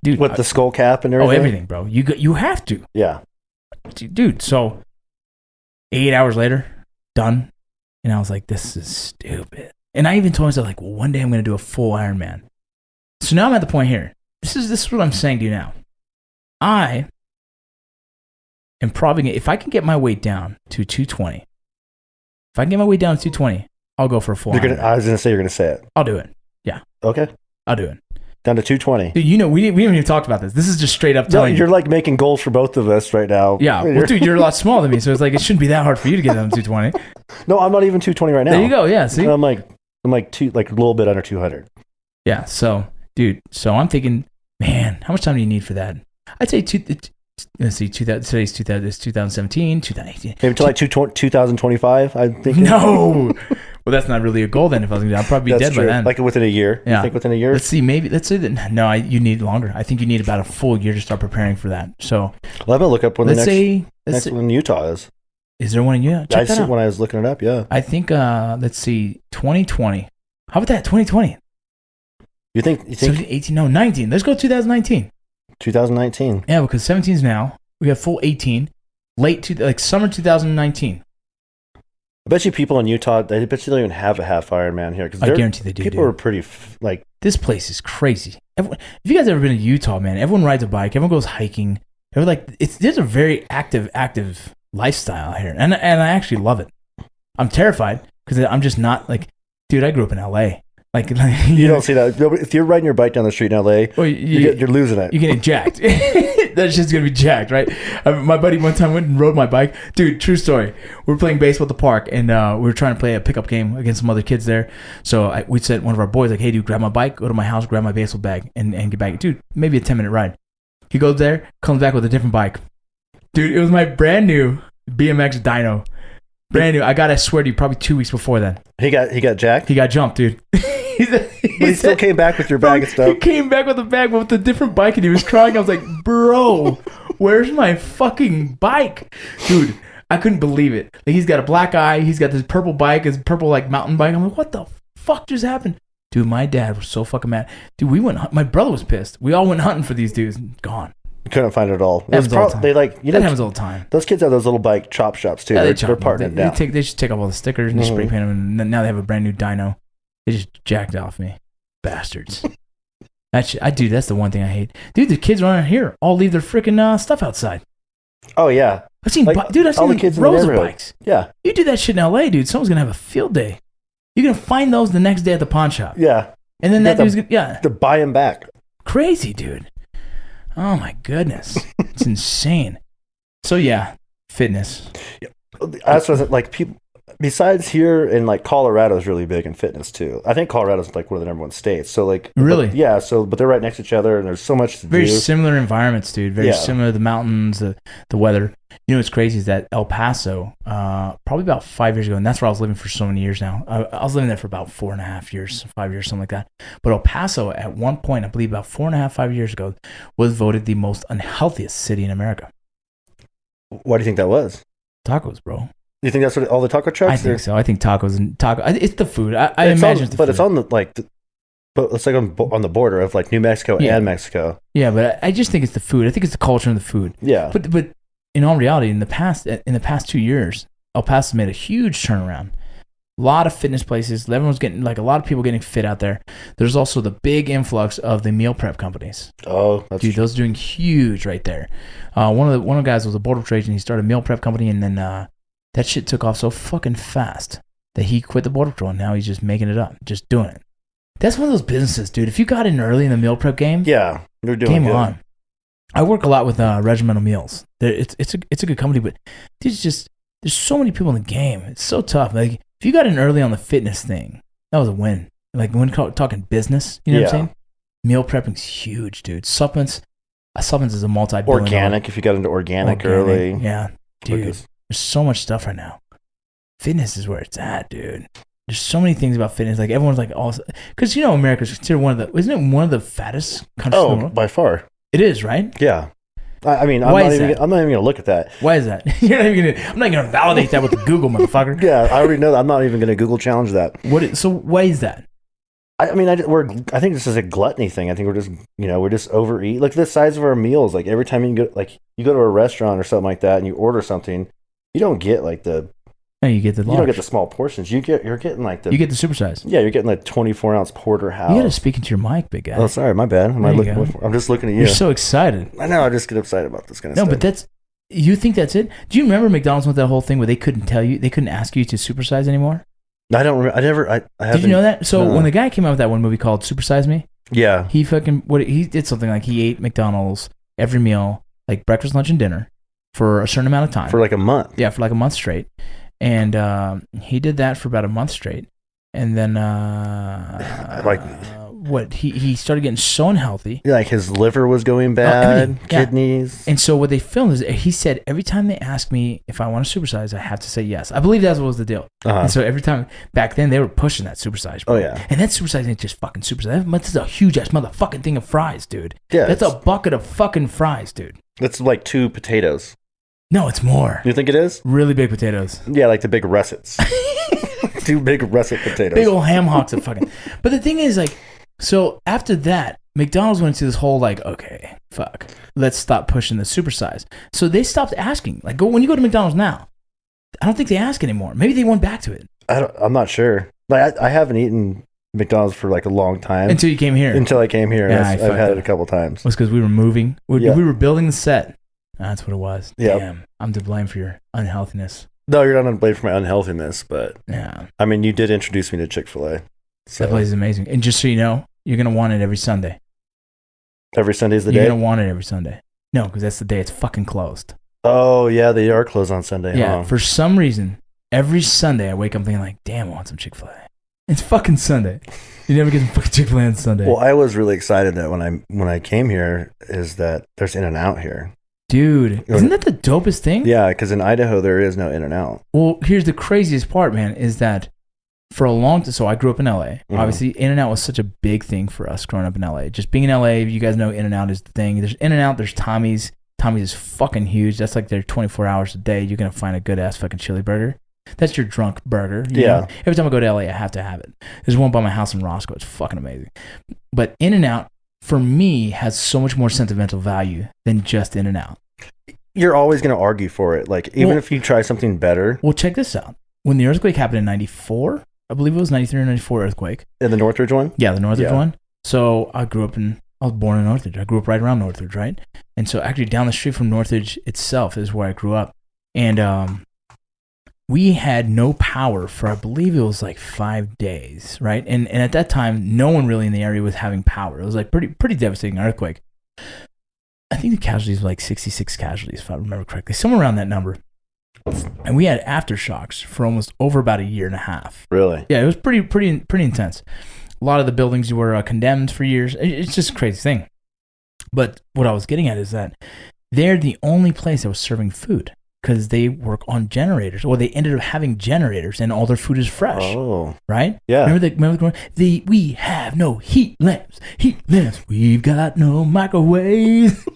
Dude, with the skull cap and everything. Oh, everything, bro. You have to. Yeah, dude. So 8 hours later, done, and I was like, this is stupid. And I even told myself like, well, one day I'm gonna do a full Ironman. So now I'm at the point here. This is what I'm saying to you now. I am probably, if I can get my weight down to 220, I'll go for a full Ironman. I was gonna say you're gonna say it. I'll do it. Yeah. Okay. I'll do it. Down to 220. Dude, we haven't even talked about this. This is just straight up telling you. You're like making goals for both of us right now. Yeah. Well, dude, you're a lot smaller than me, so it's like it shouldn't be that hard for you to get down to 220. No, I'm not even 220 right now. There you go. Yeah. See, I'm like a little bit under 200. Yeah. So, dude, I'm thinking, man, how much time do you need for that? I'd say today's 2017, 2018. Maybe until like 2025, I think. No. Well, that's not really a goal then. If I was going to, I'd probably be dead true. by then. Like within a year. Yeah. You think within a year? Let's say that. No, you need longer. I think you need about a full year to start preparing for that. So, well, I'm gonna look up when the next say, one in Utah is. Is there one in Utah? I see when I was looking it up. Yeah. I think. Let's see, 2020. How about that? 2020. You think 17, 18? No, 19. Let's go 2019. 2019. Yeah, because 17 is now. We have full 18. Summer 2019. I bet you people in Utah, I bet you don't even have a half Ironman here. I guarantee they do. People are pretty, this place is crazy. If you guys ever been to Utah, man, everyone rides a bike. Everyone goes hiking. There's a very active lifestyle here, and I actually love it. I'm terrified because I'm just not like, dude. I grew up in LA. Like you don't see that. If you're riding your bike down the street in LA, well, you're losing it. You're getting jacked. That shit's gonna be jacked, right? My buddy one time went and rode my bike. Dude, true story. We were playing baseball at the park, and we were trying to play a pickup game against some other kids there. So we said one of our boys like, "Hey, dude, grab my bike, go to my house, grab my baseball bag, and get back." Dude, maybe a 10-minute ride. He goes there, comes back with a different bike. Dude, it was my brand new BMX dyno. Brand new. I swear to you, probably 2 weeks before then. He got jacked? He got jumped, dude. But he still came back with your bag and stuff. He came back with a bag with a different bike, and he was crying. I was like, bro, where's my fucking bike? Dude, I couldn't believe it. Like, he's got a black eye. He's got this purple bike, his purple, like, mountain bike. I'm like, what the fuck just happened? Dude, my dad was so fucking mad. Dude, my brother was pissed. We all went hunting for these dudes. Gone. You couldn't find it at all. That happens all the time. That happens all the time. Those kids have those little bike chop shops, too. Yeah, they're they're parting it down. They should take off all the stickers and just spray paint them, and now they have a brand new dyno. They just jacked off me. Bastards. Dude, that's the one thing I hate. Dude, the kids around here all leave their freaking stuff outside. Oh, yeah. I've seen all the kids rows in the of bikes. Yeah. You do that shit in LA, dude. Someone's going to have a field day. You're going to find those the next day at the pawn shop. Yeah. And then that dude's going to... To buy them back. Crazy, dude. Oh, my goodness. It's insane. So, yeah, fitness. That's what like people... Besides here in like Colorado is really big in fitness too. I think Colorado's like one of the number one states. So like really, yeah. So but they're right next to each other, and there's so much to very do. Similar environments, dude. Very similar. The mountains, the weather. You know what's crazy is that El Paso, probably about 5 years ago, and that's where I was living for so many years now. I was living there for about 4.5 years, 5 years, something like that. But El Paso, at one point, I believe about 4.5, 5 years ago, was voted the most unhealthiest city in America. Why do you think that was? Tacos, bro. You think that's what all the taco trucks? I think so. I think tacos and taco. It's the food. I imagine it's the food. But it's on but it's like on the border of like New Mexico and Mexico. Yeah, but I just think it's the food. I think it's the culture and the food. Yeah. But in all reality, in the past 2 years, El Paso made a huge turnaround. A lot of fitness places. Everyone's getting like a lot of people getting fit out there. There's also the big influx of the meal prep companies. Oh, that's dude, those are doing huge right there. One of the guys was a border patrol agent. He started a meal prep company, and then that shit took off so fucking fast that he quit the border patrol, and now he's just making it up, just doing it. That's one of those businesses, dude. If you got in early in the meal prep game, yeah, you're doing game good. On. I work a lot with Regimental Meals. It's a good company, but there's so many people in the game. It's so tough. Like if you got in early on the fitness thing, that was a win. Like when talking business, you know what I'm saying? Meal prepping's huge, dude. Supplements is a multi-billion organic. If you got into organic early, yeah, dude. There's so much stuff right now. Fitness is where it's at, dude. There's so many things about fitness. Like everyone's like, because you know America's considered isn't it one of the fattest countries in the world? By far. It is, right? Yeah. I mean, I'm not even going to look at that. Why is that? I'm not going to validate that with the Google, motherfucker. Yeah, I already know that. I'm not even going to Google challenge that. So why is that? I think this is a gluttony thing. I think we're just overeat. Like the size of our meals. Like every time you go to a restaurant or something like that, and you order something, you don't get like you get the large. You don't get the small portions. You're getting like you get the supersize. Yeah, you're getting like 24-ounce porterhouse. You got to speak into your mic, big guy. Oh, sorry, my bad. I'm just looking at you. You're so excited. I know. I just get excited about this kind of stuff. No, but you think that's it? Do you remember McDonald's went that whole thing where they couldn't ask you to supersize anymore? I don't remember. I haven't. Did you know that? So when the guy came out with that one movie called Super Size Me, yeah, he did something like he ate McDonald's every meal, like breakfast, lunch, and dinner, for a certain amount of time. For like a month. Yeah, for like a month straight. And he did that for about a month straight. And then he started getting so unhealthy. Yeah, like his liver was going bad, kidneys. And so what they filmed is he said, every time they ask me if I want to supersize, I have to say yes. I believe that's what was the deal. Uh-huh. And so every time back then they were pushing that supersize. Bro. Oh yeah. And that supersize ain't just fucking supersize. That's a huge ass motherfucking thing of fries, dude. Yeah. That's a bucket of fucking fries, dude. That's like 2 potatoes. No, it's more. You think it is? Really big potatoes. Yeah, like the big russets. 2 big russet potatoes. Big old ham hocks of fucking. But the thing is, like, so after that, McDonald's went into this whole like, okay, fuck, let's stop pushing the supersize. So they stopped asking. Like, when you go to McDonald's now, I don't think they ask anymore. Maybe they went back to it. I'm not sure. Like, I haven't eaten McDonald's for like a long time. Until you came here. Until I came here. Yeah, I've had it a couple times. It was because we were moving. We were building the set. That's what it was. Yep. Damn, I'm to blame for your unhealthiness. No, you're not on blame for my unhealthiness, but Yeah, I mean, you did introduce me to Chick-fil-A. So that place is amazing. And just so you know, you're gonna want it every Sunday. every Sunday's the You're day. gonna want it every Sunday. No, because that's the day it's fucking closed. Oh yeah, they are closed on Sunday. Yeah, huh? for some reason, every Sunday I wake up thinking like, damn, I want some Chick-fil-A. It's fucking Sunday. You never get some fucking Chick-fil-A on Sunday. Well, I was really excited that when I came here is that there's In-N-Out here. Dude, isn't that the dopest thing? Yeah, because in Idaho there is no In-N-Out. Well, here's the craziest part, man, is that for a long time, so I grew up in LA. Mm-hmm. Obviously, In-N-Out was such a big thing for us growing up in LA. Just being in LA, you guys know In-N-Out is the thing. There's In-N-Out, there's Tommy's. Tommy's is fucking huge. That's like their 24 hours a day. You're going to find a good ass fucking chili burger. That's your drunk burger. You know? Every time I go to LA, I have to have it. There's one by my house in Roscoe. It's fucking amazing. But In-N-Out, for me, has so much more sentimental value than just In-N-Out. You're always going to argue for it. Like, even if you try something better. Well, check this out. When the earthquake happened in 94, I believe it was 93 or 94 earthquake. In the Northridge one? Yeah, the Northridge one. So I was born in Northridge. I grew up right around Northridge, right? And so actually down the street from Northridge itself is where I grew up. And we had no power for, I believe it was like 5 days, right? And at that time, no one really in the area was having power. It was like pretty devastating earthquake. I think the casualties were like 66 casualties, if I remember correctly, somewhere around that number. And we had aftershocks for almost over about a year and a half. Really? Yeah, it was pretty intense. A lot of the buildings were condemned for years. It's just a crazy thing. But what I was getting at is that they're the only place that was serving food because they work on generators. Or they ended up having generators and all their food is fresh. Oh. Right? Yeah. Remember we have no heat lamps. We've got no microwaves.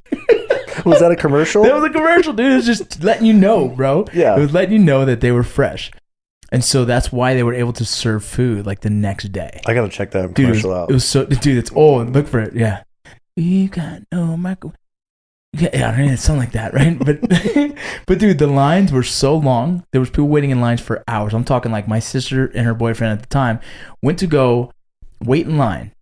Was that a commercial? That was a commercial, dude. It was just letting you know, bro. Yeah. It was letting you know that they were fresh. And so that's why they were able to serve food like the next day. I got to check that dude, commercial out. It was so, dude, it's old. Look for it. Yeah. We got no micro. Yeah, I mean, it's something like that, right? But dude, the lines were so long. There was people waiting in lines for hours. I'm talking like my sister and her boyfriend at the time went to go wait in line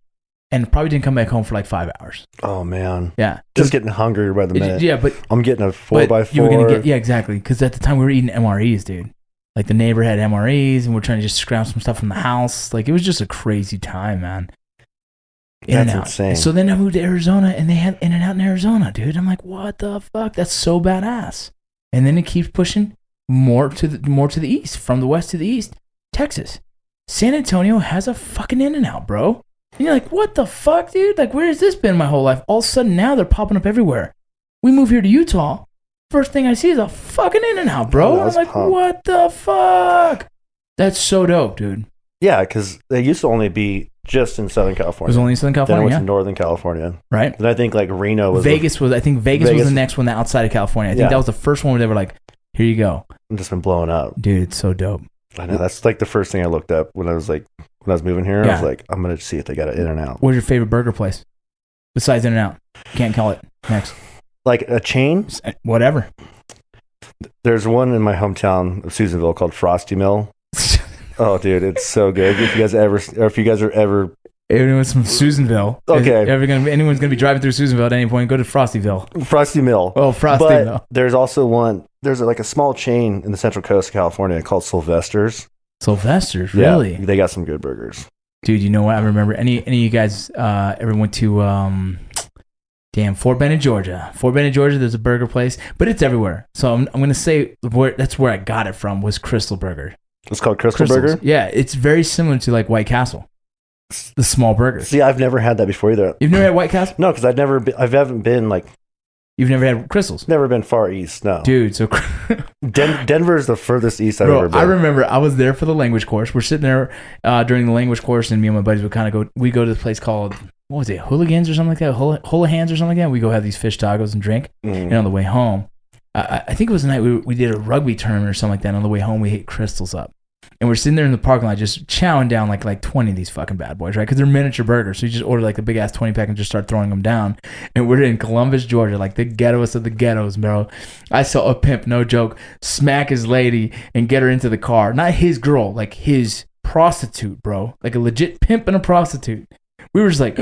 and probably didn't come back home for like 5 hours. Oh, man. Yeah. Just getting hungrier by the minute. Yeah, but I'm getting a 4x4. You were gonna get, yeah, exactly. Because at the time we were eating MREs, dude. Like the neighbor had MREs and we're trying to just scrounge some stuff from the house. Like it was just a crazy time, man. That's insane. So then I moved to Arizona and they had In-N-Out in Arizona, dude. I'm like, what the fuck? That's so badass. And then it keeps pushing more to the east, from the west to the east. Texas. San Antonio has a fucking In-N-Out, bro. And you're like, what the fuck, dude? Like, where has this been my whole life? All of a sudden now they're popping up everywhere. We move here to Utah. First thing I see is a fucking In-N-Out, bro. I'm like, what the fuck? That's so dope, dude. Yeah, because they used to only be just in Southern California. It was only in Southern California. Then it went to Northern California. Right. And I think like Reno was. Vegas was the next one outside of California. I think that was the first one where they were like, here you go. It's just been blowing up. Dude, it's so dope. I know. That's like the first thing I looked up when I was moving here. I was like, I'm going to see if they got an In-N-Out. What's your favorite burger place? Besides In-N-Out. Can't call it. Next. Like a chain? Whatever. There's one in my hometown of Susanville called Frosty Mill. Oh, dude, it's so good. If you guys are ever anyone's from Susanville, okay, anyone's gonna be driving through Susanville at any point, go to Frosty Mill. Oh, Frosty Mill. There's also one. There's like a small chain in the Central Coast of California called Sylvester's. Sylvester's, really? Yeah, they got some good burgers. Dude, you know what? I remember any of you guys ever went to Fort Bend, Georgia. Fort Bend, Georgia, there's a burger place, but it's everywhere. So I'm going to say that's where I got it from, was Crystal Burger. It's called Crystal Burger? Yeah, it's very similar to like White Castle. The small burgers. See, I've never had that before either. You've never had White Castle? No, because I haven't been like... You've never had Crystals? Never been far east, no. Dude, so... Denver is the furthest east I've ever been. I remember I was there for the language course. We're sitting there during the language course, and me and my buddies would kind of go... We go to this place called... What was it? Hooligans or something like that? Houlihan's or something like that? We go have these fish tacos and drink. And on the way home, I think it was the night we did a rugby tournament or something like that. And on the way home, we ate Crystals up. And we're sitting there in the parking lot just chowing down like 20 of these fucking bad boys, right? Because they're miniature burgers. So you just order like the big ass 20 pack and just start throwing them down. And we're in Columbus, Georgia, like the ghettoest of the ghettos, bro. I saw a pimp, no joke, smack his lady and get her into the car. Not his girl, like his prostitute, bro. Like a legit pimp and a prostitute. We were just like,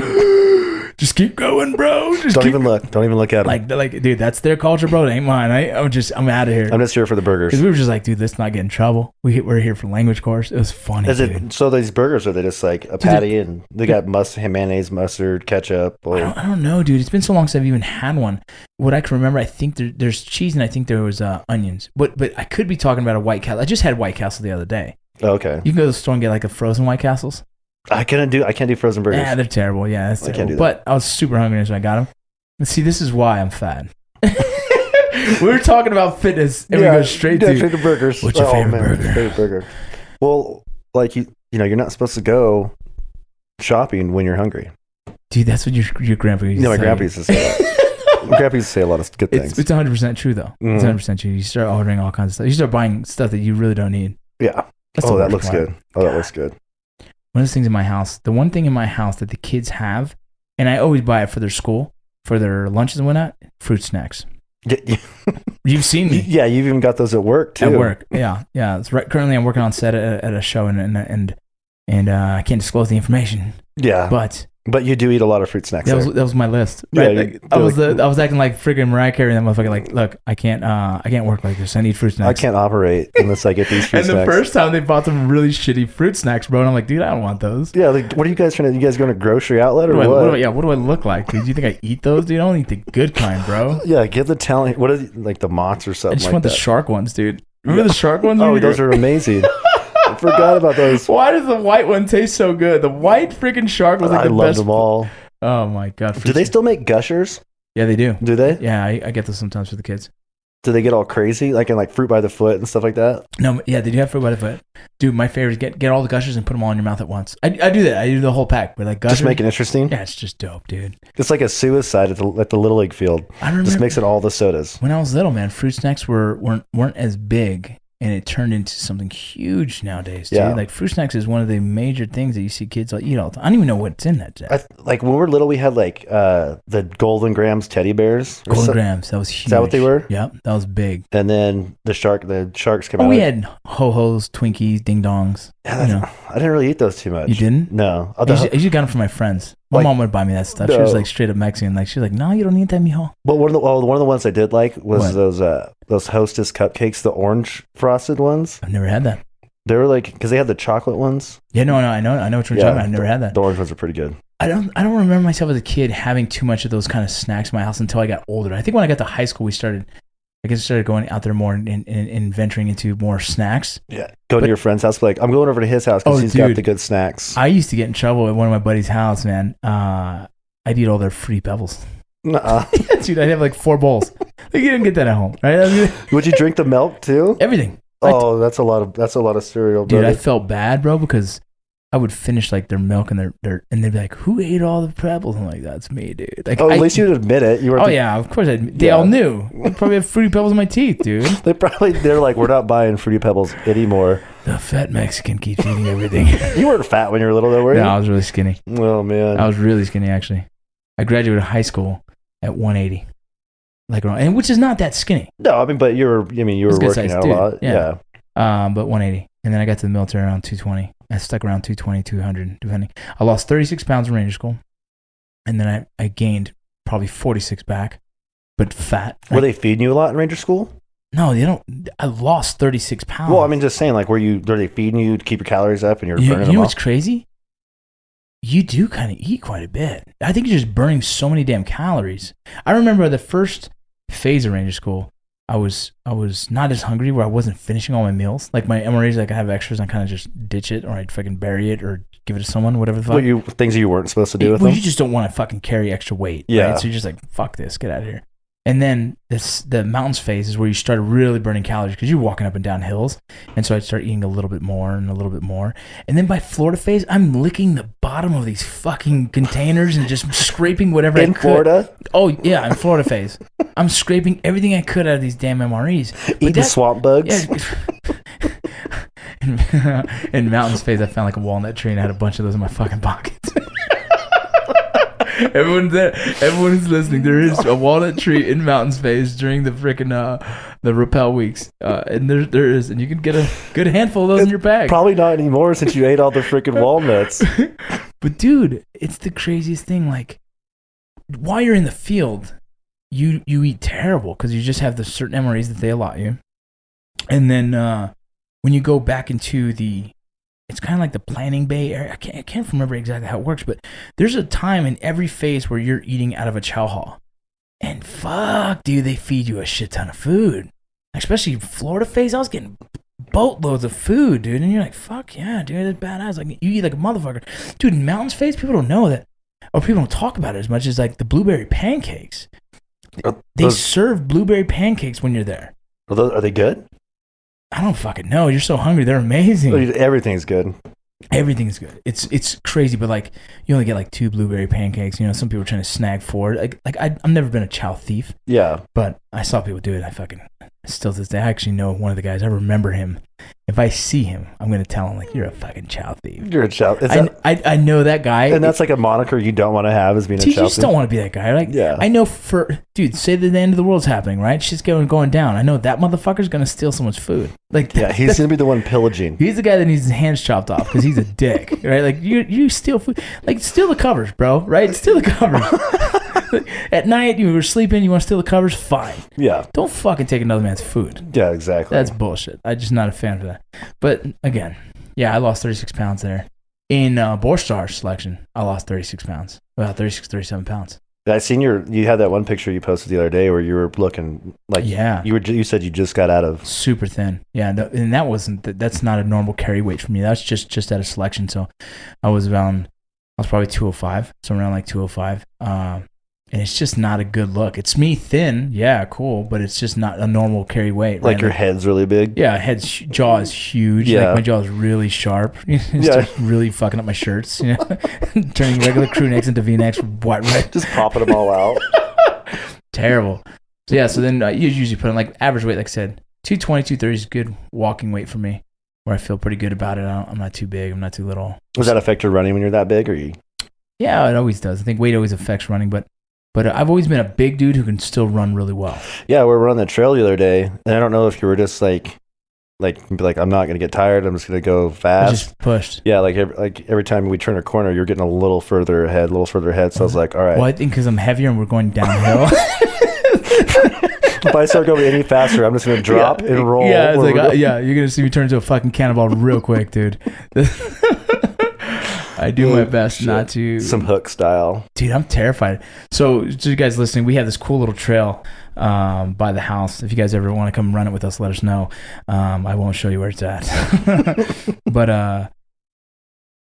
just keep going, bro. Just Don't keep even look. Don't even look at them. like, dude, that's their culture, bro. It ain't mine. I'm out of here. I'm just here for the burgers. Because we were just like, dude, let's not get in trouble. We're here for language course. It was funny. Is dude. it so? These burgers are they just like a patty and they got mayonnaise, mustard, ketchup? Or... I don't know, dude. It's been so long since I've even had one. What I can remember, I think there's cheese and I think there was onions. But I could be talking about a White Castle. I just had White Castle the other day. Oh, okay. You can go to the store and get like a frozen White Castles. I can't do frozen burgers. Yeah, they're terrible. Yeah, that's terrible. Can't do that. But I was super hungry so I got them. And see, this is why I'm fat. We were talking about fitness and we go straight to burgers. What's your favorite burger? Favorite burger. Well, like you know, you're not supposed to go shopping when you're hungry. Dude, that's what your grandpa used to say. My grandpa used to say that. My grandpa used to say a lot of good things. It's 100% true though. It's 100% true. You start ordering all kinds of stuff. You start buying stuff that you really don't need. Yeah. That's that looks good. Oh, that looks good. One of those things in my house, the one thing in my house that the kids have, and I always buy it for their school, for their lunches and whatnot, fruit snacks. Yeah. You've seen me. Yeah, you've even got those at work too. At work, yeah. It's currently, I'm working on set at a show, and I can't disclose the information. Yeah, but you do eat a lot of fruit snacks. That was my list. Right? Yeah, I was acting like freaking Mariah Carey, and that motherfucker. Like, look, I can't work like this. I need fruit snacks. I can't operate unless I get these fruit snacks. And the first time they bought some really shitty fruit snacks, bro, and I'm like, dude, I don't want those. Yeah, like, what are you guys trying to? You guys going to grocery outlet or what? What do I look like, dude? Do you think I eat those, dude? I don't eat the good kind, bro. Yeah, get the talent. What are like the Mott's or something? I just want the shark ones, dude. Remember the shark ones? Oh, those are amazing. I forgot about those. Why does the white one taste so good? The white freaking shark was like the best. I loved them all. Oh my god! Do they still make gushers? Yeah, they do. Do they? Yeah, I get those sometimes for the kids. Do they get all crazy, like in like fruit by the foot and stuff like that? No, yeah, they do have fruit by the foot. Dude, my favorite is get all the gushers and put them all in your mouth at once. I do that. I do the whole pack. But like gushers, just make it interesting. Yeah, it's just dope, dude. It's like a suicide at the Little League field. I remember just mixing all the sodas. When I was little, man, fruit snacks weren't as big. And it turned into something huge nowadays, dude. Yeah. Like fruit snacks is one of the major things that you see kids eat all the time. I don't even know what's in that. Like when we were little, we had like the Golden Grams teddy bears. Golden Grams, that was huge. Is that what they were? Yep, that was big. And then the sharks came out. Oh, we had ho-hos, Twinkies, ding dongs. Yeah, I didn't really eat those too much. You didn't? No. I usually got them from my friends. My mom would buy me that stuff. No. She was like straight up Mexican. Like she was like, no, you don't need that, mijo. But one of the ones I did like was those Hostess cupcakes, the orange frosted ones. I've never had that. They were like, because they had the chocolate ones. Yeah, no, I know what you're talking about. I've never had that. The orange ones are pretty good. I don't remember myself as a kid having too much of those kind of snacks in my house until I got older. I think when I got to high school, I started going out there more and venturing into more snacks. Yeah. Go to your friend's house, like, I'm going over to his house because he's got the good snacks. I used to get in trouble at one of my buddy's house, man. I'd eat all their free Pebbles. Nuh-uh. Dude, I'd have like 4 bowls. Like you didn't get that at home, right? Would you drink the milk too? Everything. Oh, that's a lot of cereal, dude. Buddy. I felt bad, bro, because I would finish like their milk and their and they'd be like, "Who ate all the Pebbles?" I'm like, "That's me, dude." Like, at least you'd admit it. You were. Oh yeah, of course. They all knew. I probably have Fruity Pebbles in my teeth, dude. They're like, we're not buying Fruity Pebbles anymore. The fat Mexican keeps eating everything. You weren't fat when you were little, though, were you? No, I was really skinny. Oh man, I was really skinny actually. I graduated high school at 180, and which is not that skinny. No, I mean, but you were working out a lot. Yeah. But 180, and then I got to the military around 220. I stuck around 220, 200, depending. I lost 36 pounds in Ranger School, and then I gained probably 46 back, but fat. Were they feeding you a lot in Ranger School? No, they don't. I lost 36 pounds. Well, I mean, just saying, like, were they feeding you to keep your calories up and you're burning them off? You know what's crazy? You do kind of eat quite a bit. I think you're just burning so many damn calories. I remember the first phase of Ranger School, I was not as hungry where I wasn't finishing all my meals. Like my MREs, like I have extras, and I kind of just ditch it, or I'd fucking bury it, or give it to someone, whatever the fuck. Things you weren't supposed to do with them? You just don't want to fucking carry extra weight. Yeah. Right? So you're just like, fuck this, get out of here. And then the mountains phase is where you started really burning calories because you're walking up and down hills. And so I'd start eating a little bit more and a little bit more. And then by Florida phase, I'm licking the bottom of these fucking containers and just scraping whatever I could. In Florida? Oh, yeah, in Florida phase. I'm scraping everything I could out of these damn MREs. Eating swamp bugs? Yeah. In mountains phase, I found like a walnut tree and I had a bunch of those in my fucking pockets. Everyone's there. Everyone's listening. There is a walnut tree in mountains phase during the freaking the rappel weeks, and there is, and you can get a good handful of those in your bag. Probably not anymore since you ate all the freaking walnuts. But dude, it's the craziest thing. Like while you're in the field, you eat terrible because you just have the certain MREs that they allot you. And then when you go back into it's kind of like the planning bay area. I can't remember exactly how it works, but there's a time in every phase where you're eating out of a chow hall. And fuck, dude, they feed you a shit ton of food. Especially Florida phase, I was getting boatloads of food, dude. And you're like, fuck yeah, dude, that's badass. Like, you eat like a motherfucker. Dude, in mountains phase, people don't know that. Or people don't talk about it as much as like the blueberry pancakes. They serve blueberry pancakes when you're there. Are they good? I don't fucking know. You're so hungry. They're amazing. Everything's good. Everything's good. It's crazy, but like you only get like 2 blueberry pancakes. You know, some people are trying to snag 4. Like I've never been a chow thief. Yeah. But I saw people do it. I fucking still to this day. I actually know one of the guys. I remember him. If I see him, I'm gonna tell him like, you're a fucking chow thief. You're a chow. I know that guy. And that's like a moniker you don't want to have as being a chow thief. You just don't want to be that guy. Like, yeah. I know dude, say that the end of the world's happening, right? Shit's going down. I know that motherfucker's gonna steal someone's food. Like, yeah, he's gonna be the one pillaging. He's the guy that needs his hands chopped off because he's a dick, right? Like you steal food, like steal the covers, bro. Right? Steal the covers. At night, you were sleeping, you want to steal the covers? Fine. Yeah. Don't fucking take another man's food. Yeah, exactly. That's bullshit. I'm just not a fan of that. But again, yeah, I lost 36 pounds there. In Borstar selection, I lost 36 pounds. About 36, 37 pounds. I seen you had that one picture you posted the other day where you were looking like, yeah, you said you just got out of super thin. Yeah. And that's not a normal carry weight for me. That's just out of selection. So I was probably 205, somewhere around like 205. And it's just not a good look. It's me thin, yeah, cool, but it's just not a normal carry weight. Right? Like your head's really big? Yeah, jaw is huge. Yeah. Like my jaw is really sharp. It's really fucking up my shirts. You know? Turning regular crew necks into V-necks. Right? Just popping them all out. Terrible. So yeah, so then you usually put in like average weight, like I said, 220, 230 is good walking weight for me, where I feel pretty good about it. I'm not too big. I'm not too little. Does that affect your running when you're that big? Yeah, it always does. I think weight always affects running, but I've always been a big dude who can still run really well. Yeah, we were on the trail the other day, and I don't know if you were just like I'm not gonna get tired. I'm just gonna go fast. I just pushed. Yeah, every time we turn a corner, you're getting a little further ahead. So I was like, all right. Well, I think because I'm heavier and we're going downhill. If I start going any faster, I'm just gonna drop and roll. Yeah, it's like you're gonna see me turn into a fucking cannonball real quick, dude. I do my best not to. Some hook style. Dude, I'm terrified. So, to you guys listening, we have this cool little trail by the house. If you guys ever want to come run it with us, let us know. I won't show you where it's at. But,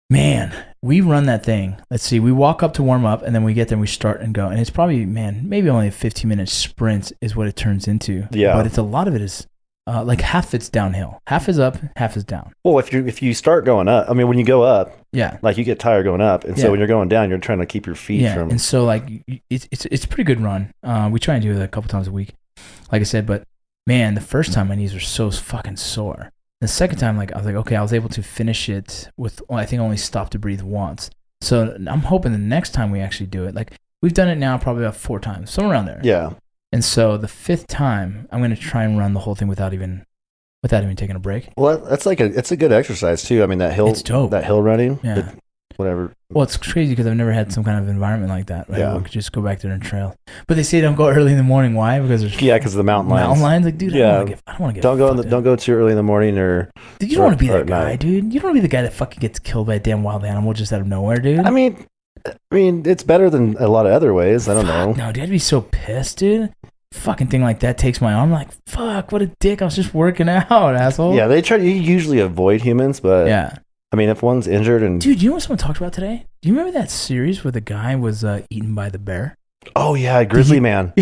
man, we run that thing. Let's see. We walk up to warm up, and then we get there and we start and go. And it's probably, maybe only a 15-minute sprint is what it turns into. Yeah. But it's a lot of it is. Like half it's downhill, half is up, half is down. Well, if you start going up, I mean, when you go up, yeah, like you get tired going up, and so when you're going down, you're trying to keep your feet from. And so like it's a pretty good run. We try and do it a couple times a week, like I said. But man, the first time my knees were so fucking sore. The second time, like I was like, okay, I was able to finish it with I think only stop to breathe once. So I'm hoping the next time we actually do it, like we've done it now probably about 4 times, somewhere around there. Yeah. And so the 5th time, I'm going to try and run the whole thing without even taking a break. Well, that's it's a good exercise too. I mean, that hill, it's dope. That hill running, yeah, whatever. Well, it's crazy because I've never had some kind of environment like that. Right? Yeah, we could just go back there and trail. But they say don't go early in the morning. Why? Because there's because of the mountain lions. Mountain lions, like dude, yeah. I don't want to get. Don't go too early in the morning or. Dude, you don't want to be that guy, dude. You don't want to be the guy that fucking gets killed by a damn wild animal just out of nowhere, dude. I mean, it's better than a lot of other ways. I don't know. No, dude, I'd be so pissed, dude. Fucking thing like that takes my arm. Like, fuck, what a dick. I was just working out, asshole. Yeah, you usually avoid humans, but yeah. I mean, if one's injured and... Dude, you know what someone talked about today? Do you remember that series where the guy was eaten by the bear? Oh, yeah, Grizzly Man.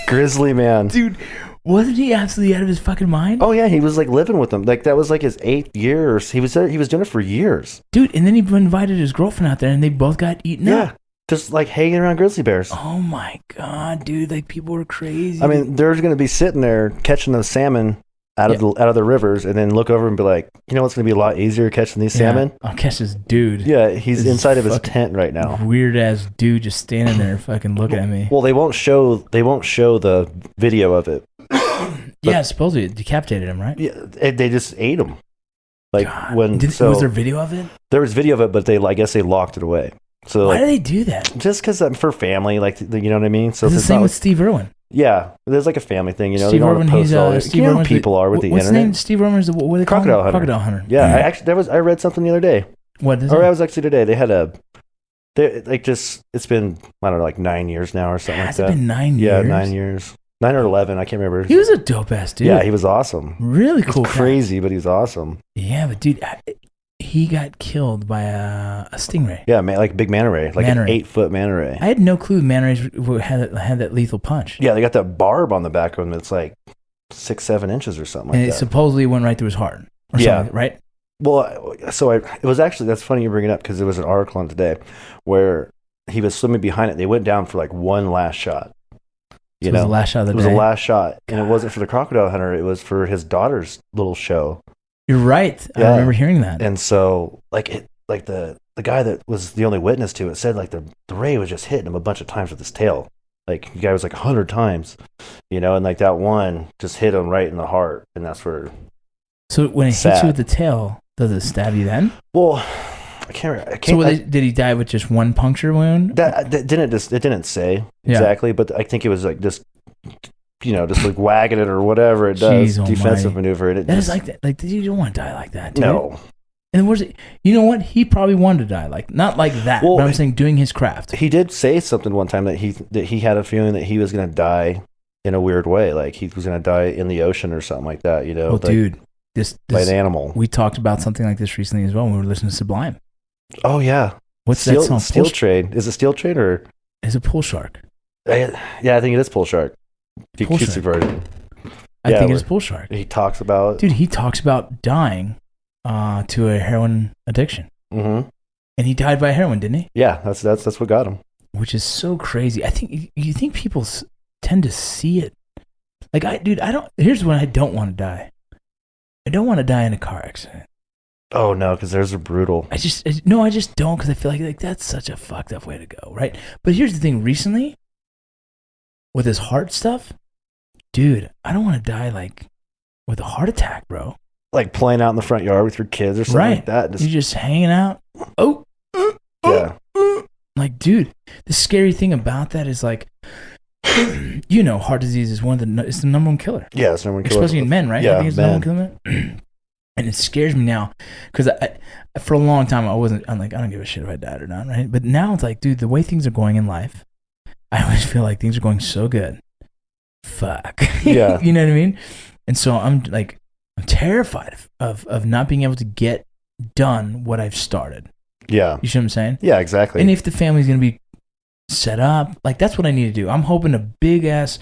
Grizzly Man. Dude, wasn't he absolutely out of his fucking mind? Oh, yeah, he was like living with them. Like, that was like his 8th year. He was doing it for years. Dude, and then he invited his girlfriend out there and they both got eaten up. Yeah. Just like hanging around grizzly bears. Oh my god, dude! Like people were crazy. I mean, they're going to be sitting there catching the salmon out of the rivers, and then look over and be like, you know what's going to be a lot easier catching these salmon? I'll catch this dude. Yeah, he's inside of his tent right now. Weird ass dude just standing there, fucking looking at me. Well, they won't show the video of it. Yeah, supposedly it decapitated him, right? Yeah, they just ate him. Like God. Was there video of it? There was video of it, but I guess they locked it away. So Why like, do they do that? just because for family, like you know what I mean. So It's if the it's same not with Steve Irwin. yeah, there's like a family thing, you know. Steve they don't Irwin, want to post he's all Steve you know how Irwin's people are with the what's internet. His name? Steve Irwin's what do they call Crocodile him? hunter. Crocodile hunter. Yeah, I read something the other day. What is Or it? I was actually today. They had it's been I don't know like 9 years now or something Has like that. it been 9 years? Yeah, 9 years, 9 or 11. I can't remember. He was a dope ass dude. Yeah, he was awesome. Really He's cool. Cat. crazy, but he's awesome. Yeah, but dude, he got killed by a stingray. Yeah, man, like a big manta ray, like Manta an ray. 8-foot manta ray. I had no clue manta rays had that lethal punch. Yeah, they got that barb on the back of him that's like 6-7 inches or something And like it that. supposedly went right through his heart. Or Yeah. something, right? Well, so it was actually, that's funny you bring it up because there was an article on today where he was swimming behind it. They went down for like one last shot. So it was the last shot of the It was day. the last shot. And it wasn't for the crocodile hunter. It was for his daughter's little show. You're right. I Yeah. remember hearing that. And so the guy that was the only witness to it said like the ray was just hitting him a bunch of times with his tail. Like the guy was like 100 times, you know, and like that one just hit him right in the heart. And that's where, So when it hits Sad. you with the tail, does it stab you then? well, I can't. So did he die with just one puncture wound? That didn't say Yeah. exactly, but I think it was like just just like wagging it or whatever it does, Jeez defensive almighty. maneuver. And it That just, is like that. Like, you don't want to die like that, dude. no. And was it? You know what? He probably wanted to die like not like that. Well, but I'm saying doing his craft. He did say something one time that he had a feeling that he was gonna die in a weird way, like he was gonna die in the ocean or something like that. You know, Oh, like, dude, this by an animal. we talked about something like this recently as well when we were listening to Sublime. Oh yeah, What's that song? Steel Trade. Is it Steel Trade or? Is it Pool Shark? Yeah, I think it is Pull Shark. The Pull acoustic Shark. version. I Yeah, think it's where- Pool Shark. He talks about. Dude, he talks about dying to a heroin addiction, Mm-hmm. and he died by heroin, didn't he? Yeah, that's what got him. Which is so crazy. I think you think people tend to see it. Like I don't. Here's when I don't want to die. I don't want to die in a car accident. Oh no, because there's a brutal. I just don't because I feel like that's such a fucked up way to go, right? But here's the thing: recently, with his heart stuff, dude, I don't want to die like with a heart attack, bro. Like playing out in the front yard with your kids or something Right? like that. You're just hanging out. Oh, Yeah. like, dude, the scary thing about that is like, heart disease is it's the number one killer. Yeah, it's number one killer. Especially in men, right? Yeah, I think it's the number one killer. And it scares me now because for a long time I'm like, I don't give a shit if I died or not, right? But now it's like, dude, the way things are going in life, I always feel like things are going so good. Fuck. Yeah. You know what I mean? And so I'm terrified of not being able to get done what I've started. Yeah. You see what I'm saying? Yeah, exactly. And if the family's going to be set up, like that's what I need to do. I'm hoping a big ass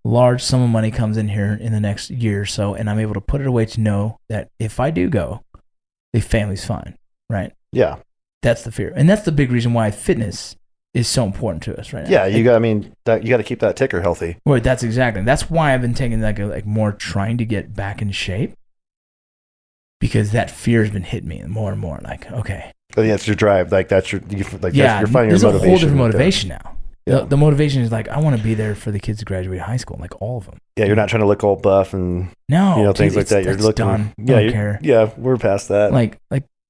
large sum of money comes in here in the next year or so, and I'm able to put it away to know that if I do go, the family's fine, right? Yeah. That's the fear. And that's the big reason why fitness is so important to us right now. Yeah, you got to keep that ticker healthy. Well, that's why I've been taking like more trying to get back in shape, because that fear has been hitting me more and more. Like, okay, I think that's your drive. Like that's your you're finding there's your a motivation. whole different motivation now. Yeah. The motivation is like, I want to be there for the kids to graduate high school, like all of them. Yeah, you're not trying to look all buff and No, things like that. You're that's looking. done. Yeah, I don't care. Yeah, we're past that. Like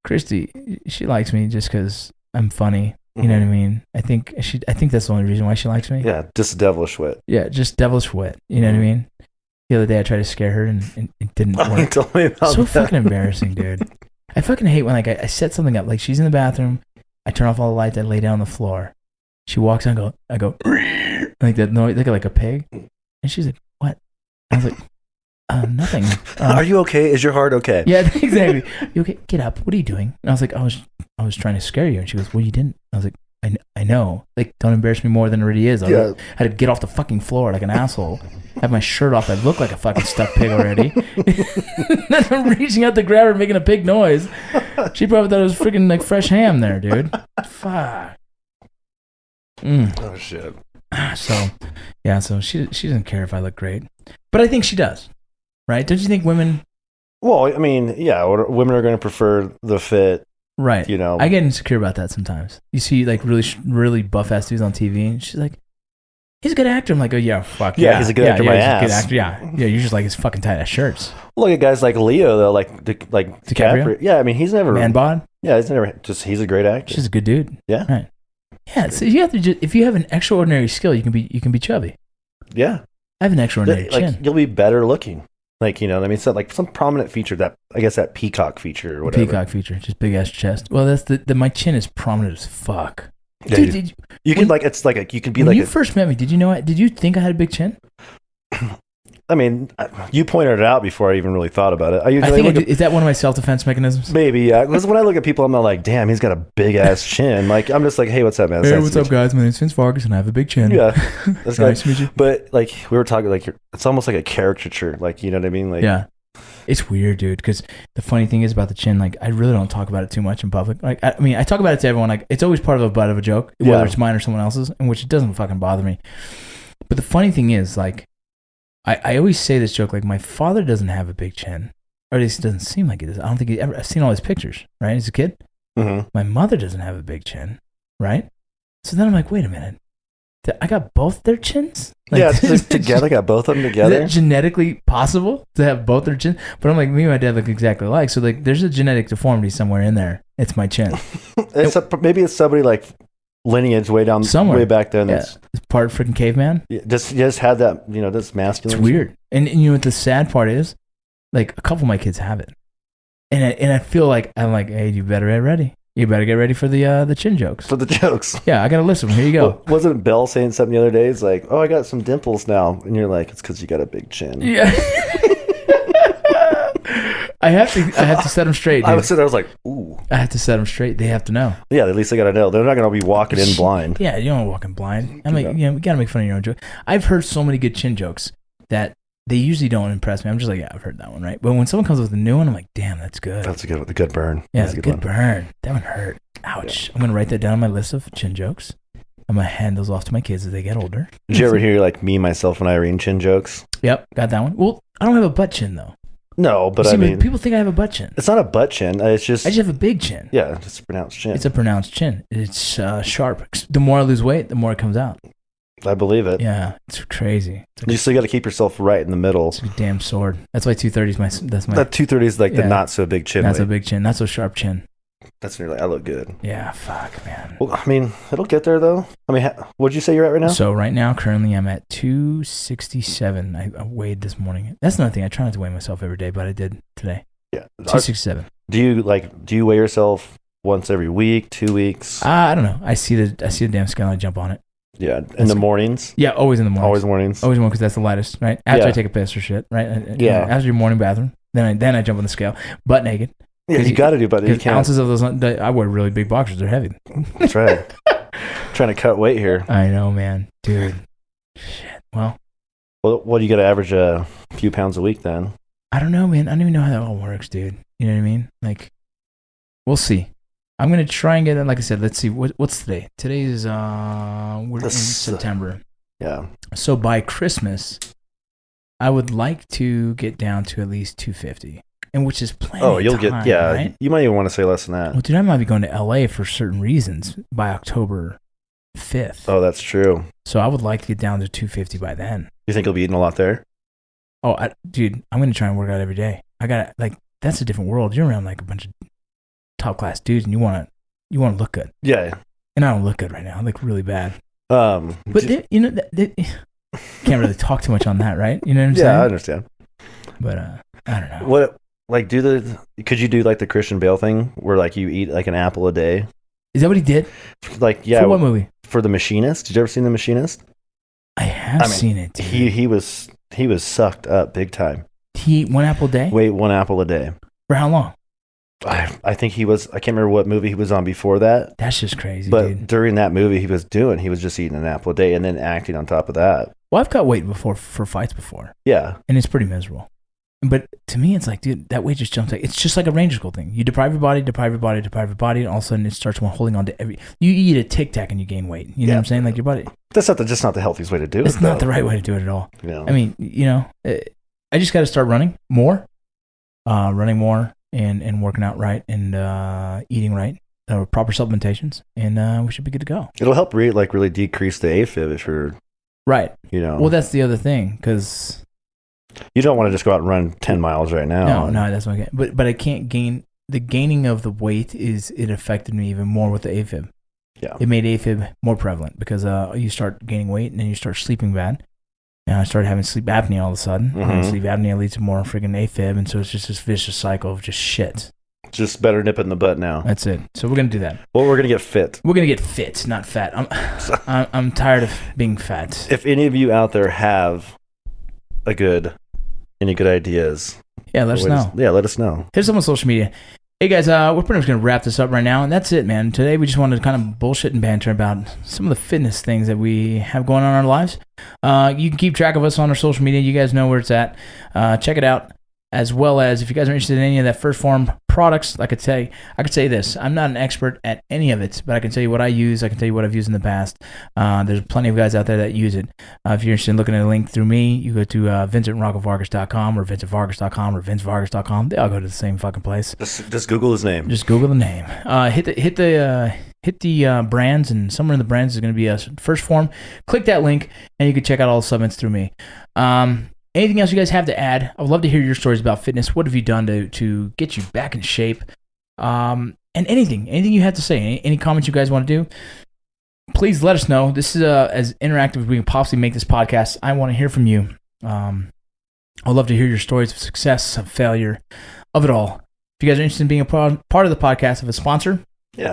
Christy, she likes me just because I'm funny. You know what I mean? I think that's the only reason why she likes me. Yeah, just devilish wit. Yeah, just devilish wit. You know what I mean? The other day I tried to scare her and it didn't work. Tell me about So that. fucking embarrassing, dude. I fucking hate when like I set something up. Like she's in the bathroom, I turn off all the lights, I lay down on the floor. She walks in, I go like that noise, like a pig, and she's like, "What?" I was like, "Nothing." Are you okay? Is your heart okay? Yeah, exactly. You okay? Get up. What are you doing? And I was like, I was trying to scare you. And she goes, well, you didn't. I was like, I know. Like, don't embarrass me more than it already is. I had to get off the fucking floor like an asshole. Have my shirt off. I look like a fucking stuffed pig already. Then I'm reaching out to grab her, making a pig noise. She probably thought it was freaking like fresh ham there, dude. Fuck. Oh shit. So, yeah. So she doesn't care if I look great, but I think she does. Right? Don't you think women? Well, I mean, yeah, women are going to prefer the fit. Right. You know, I get insecure about that sometimes. You see, like really buff ass dudes on TV, and she's like, "He's a good actor." I'm like, "Oh yeah, fuck yeah, he's a good actor. Yeah, my he's a ass. good actor. Yeah. You're just like his fucking tight ass shirts. Look at guys like Leo though, like DiCaprio? Yeah, I mean, he's never Man bod. Yeah, he's a great actor. She's a good dude. Yeah. Right. Yeah, so you have to if you have an extraordinary skill, you can be chubby. Yeah. I have an extraordinary Like, chin. you'll be better looking. Like, you know what I mean? So, like, some prominent feature that peacock feature or whatever. Peacock feature, just big ass chest. Well, that's my chin is prominent as fuck. Yeah, Dude, you can, like, it's like, you can be when like, you first met me, did you think I had a big chin? I mean, you pointed it out before I even really thought about it. I think is that one of my self-defense mechanisms? Maybe, yeah. Because when I look at people, I'm not like, damn, he's got a big ass chin. Like, I'm just like, hey, what's up, man? Hey, what's up, guys? My name's Vince Vargas, and I have a big chin. Yeah, that's nice to meet you. But like, we were talking, like, it's almost like a caricature. Like, you know what I mean? Like, yeah, it's weird, dude. Because the funny thing is about the chin, like, I really don't talk about it too much in public. Like, I mean, I talk about it to everyone. Like, it's always part of a butt of a joke, whether it's mine or someone else's, in which it doesn't fucking bother me. But the funny thing is, like, I always say this joke, like, my father doesn't have a big chin, or at least it doesn't seem like it does. I don't think he ever. I've seen all his pictures, right, as a kid. Mm-hmm. My mother doesn't have a big chin, right? So then I'm like, wait a minute, I got both their chins? Like, yeah, it's together. I got both of them together. Is it genetically possible to have both their chins? But I'm like, me and my dad look exactly alike. So like, there's a genetic deformity somewhere in there. It's my chin. Maybe it's somebody like lineage way down somewhere, way back then. Yeah. It's part freaking caveman. Yeah, just had that, you know, this masculine. It's weird. And you know what the sad part is? Like, a couple of my kids have it, and I feel like I'm like, hey, you better get ready. You better get ready for the chin jokes. For the jokes. Yeah, I got a list of them. Here you go. Well, wasn't Belle saying something the other day? It's like, oh, I got some dimples now. And you're like, it's because you got a big chin. Yeah. I have to set them straight, dude. I was like, ooh. I have to set them straight. They have to know. Yeah, at least they got to know. They're not going to be walking in blind. Yeah, you don't walk in blind. I mean, you got to make fun of your own joke. I've heard so many good chin jokes that they usually don't impress me. I'm just like, yeah, I've heard that one, right? But when someone comes with a new one, I'm like, damn, that's good. That's a good burn. Yeah, that's a good burn. That one hurt. Ouch. Yeah. I'm going to write that down on my list of chin jokes. I'm going to hand those off to my kids as they get older. Did you ever hear like me, myself, and Irene chin jokes? Yep, got that one. Well, I don't have a butt chin, though. No, but I mean, people think I have a butt chin. It's not a butt chin. I just have a big chin. Yeah, it's a pronounced chin. It's a pronounced chin. It's sharp. The more I lose weight, the more it comes out. I believe it. Yeah, it's crazy. You still got to keep yourself right in the middle. It's a damn sword. That's why 230 is my. That 230 is like the not so big chin. Not so big chin. Not so sharp chin. That's nearly. I look good. Yeah, fuck, man. Well, I mean, it'll get there though. I mean, what'd you say you're at right now? So right now, currently, I'm at 267. I weighed this morning. That's another thing. I try not to weigh myself every day, but I did today. Yeah, 267. Do you weigh yourself once every week, 2 weeks? I don't know. I see the damn scale. I jump on it. Yeah, in the mornings. Yeah, always in the mornings. Always mornings. Always morning because that's the lightest, right? After I take a piss or shit, right? Yeah. After your morning bathroom, then I jump on the scale, butt naked. Yeah, you got to do, but you can't. Ounces of those. I wear really big boxers. They're heavy. That's right. Trying to cut weight here. I know, man, dude. Shit. Well, what do you got to average a few pounds a week then? I don't know, man. I don't even know how that all works, dude. You know what I mean? Like, we'll see. I'm gonna try and get that. Like I said, let's see. What's today? Today is we're in September. Yeah. So by Christmas, I would like to get down to at least 250. And which is plenty. Oh, you'll get right? You might even want to say less than that. Well, dude, I might be going to LA for certain reasons by October 5th. Oh, that's true. So I would like to get down to 250 by then. You think you'll be eating a lot there? Oh, dude, I'm gonna try and work out every day. I got that's a different world. You're around like a bunch of top class dudes, and you want to look good. Yeah. And I don't look good right now. I look really bad. But you know, can't really talk too much on that, right? You know what I'm saying? Yeah, I understand. But I don't know. Could you do like the Christian Bale thing where like you eat like an apple a day? Is that what he did? Like, yeah. For what movie? For The Machinist. Did you ever see The Machinist? I have seen it. Dude. He was sucked up big time. He ate one apple a day? Wait, one apple a day. For how long? I think I can't remember what movie he was on before that. That's just crazy, but dude. During that movie he was just eating an apple a day and then acting on top of that. Well, I've got weight for fights before. Yeah. And it's pretty miserable. But to me, it's like, dude, that weight just jumps. It's just like a Ranger School thing. You deprive your body, and all of a sudden it starts holding on to every. You eat a Tic Tac and you gain weight. You know what I'm saying? Like your body. That's just not the healthiest way to do it. It's not the right way to do it at all. Yeah. I mean, I just got to start running more, and working out right and eating right, proper supplementations, and we should be good to go. It'll help really decrease the AFib if you're right. Well, that's the other thing because. You don't want to just go out and run 10 miles right now. No, that's what I get. But I can't gain. The gaining of the weight it affected me even more with the AFib. Yeah. It made AFib more prevalent because you start gaining weight and then you start sleeping bad. And I started having sleep apnea all of a sudden. And sleep apnea leads to more freaking AFib, and so it's just this vicious cycle of just shit. Just better nip it in the butt now. That's it. So we're gonna do that. Well, we're gonna get fit. We're gonna get fit, not fat. I'm tired of being fat. If any of you out there have any good ideas, Yeah, let us know. Let us know. Hit us up on social media. Hey guys, we're pretty much going to wrap this up right now, and that's it, man. Today we just wanted to kind of bullshit and banter about some of the fitness things that we have going on in our lives. You can keep track of us on our social media. You guys know where it's at. Check it out. As well as if you guys are interested in any of that First Form products, I could say this. I'm not an expert at any of it, but I can tell you what I use. I can tell you what I've used in the past. There's plenty of guys out there that use it. If you're interested in looking at a link through me, you go to VincentRoccovargas.com or VincentVargas.com or VinceVargas.com. They all go to the same fucking place. Just Google his name. Just Google the name. Hit the brands, and somewhere in the brands is going to be a First Form. Click that link, and you can check out all the supplements through me. Anything else you guys have to add? I would love to hear your stories about fitness. What have you done to get you back in shape? And anything you have to say, any comments you guys want to do, please let us know. This is as interactive as we can possibly make this podcast. I want to hear from you. I'd love to hear your stories of success, of failure, of it all. If you guys are interested in being a part of the podcast, of a sponsor,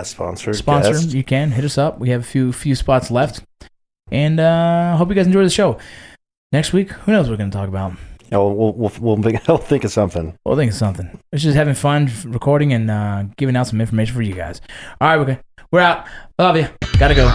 sponsor, guest. You can hit us up. We have a few spots left, and hope you guys enjoy the show. Next week, who knows what we're going to talk about? Yeah, we'll think of something. We'll think of something. It's just having fun recording and giving out some information for you guys. All right, we're out. Love you. Gotta go.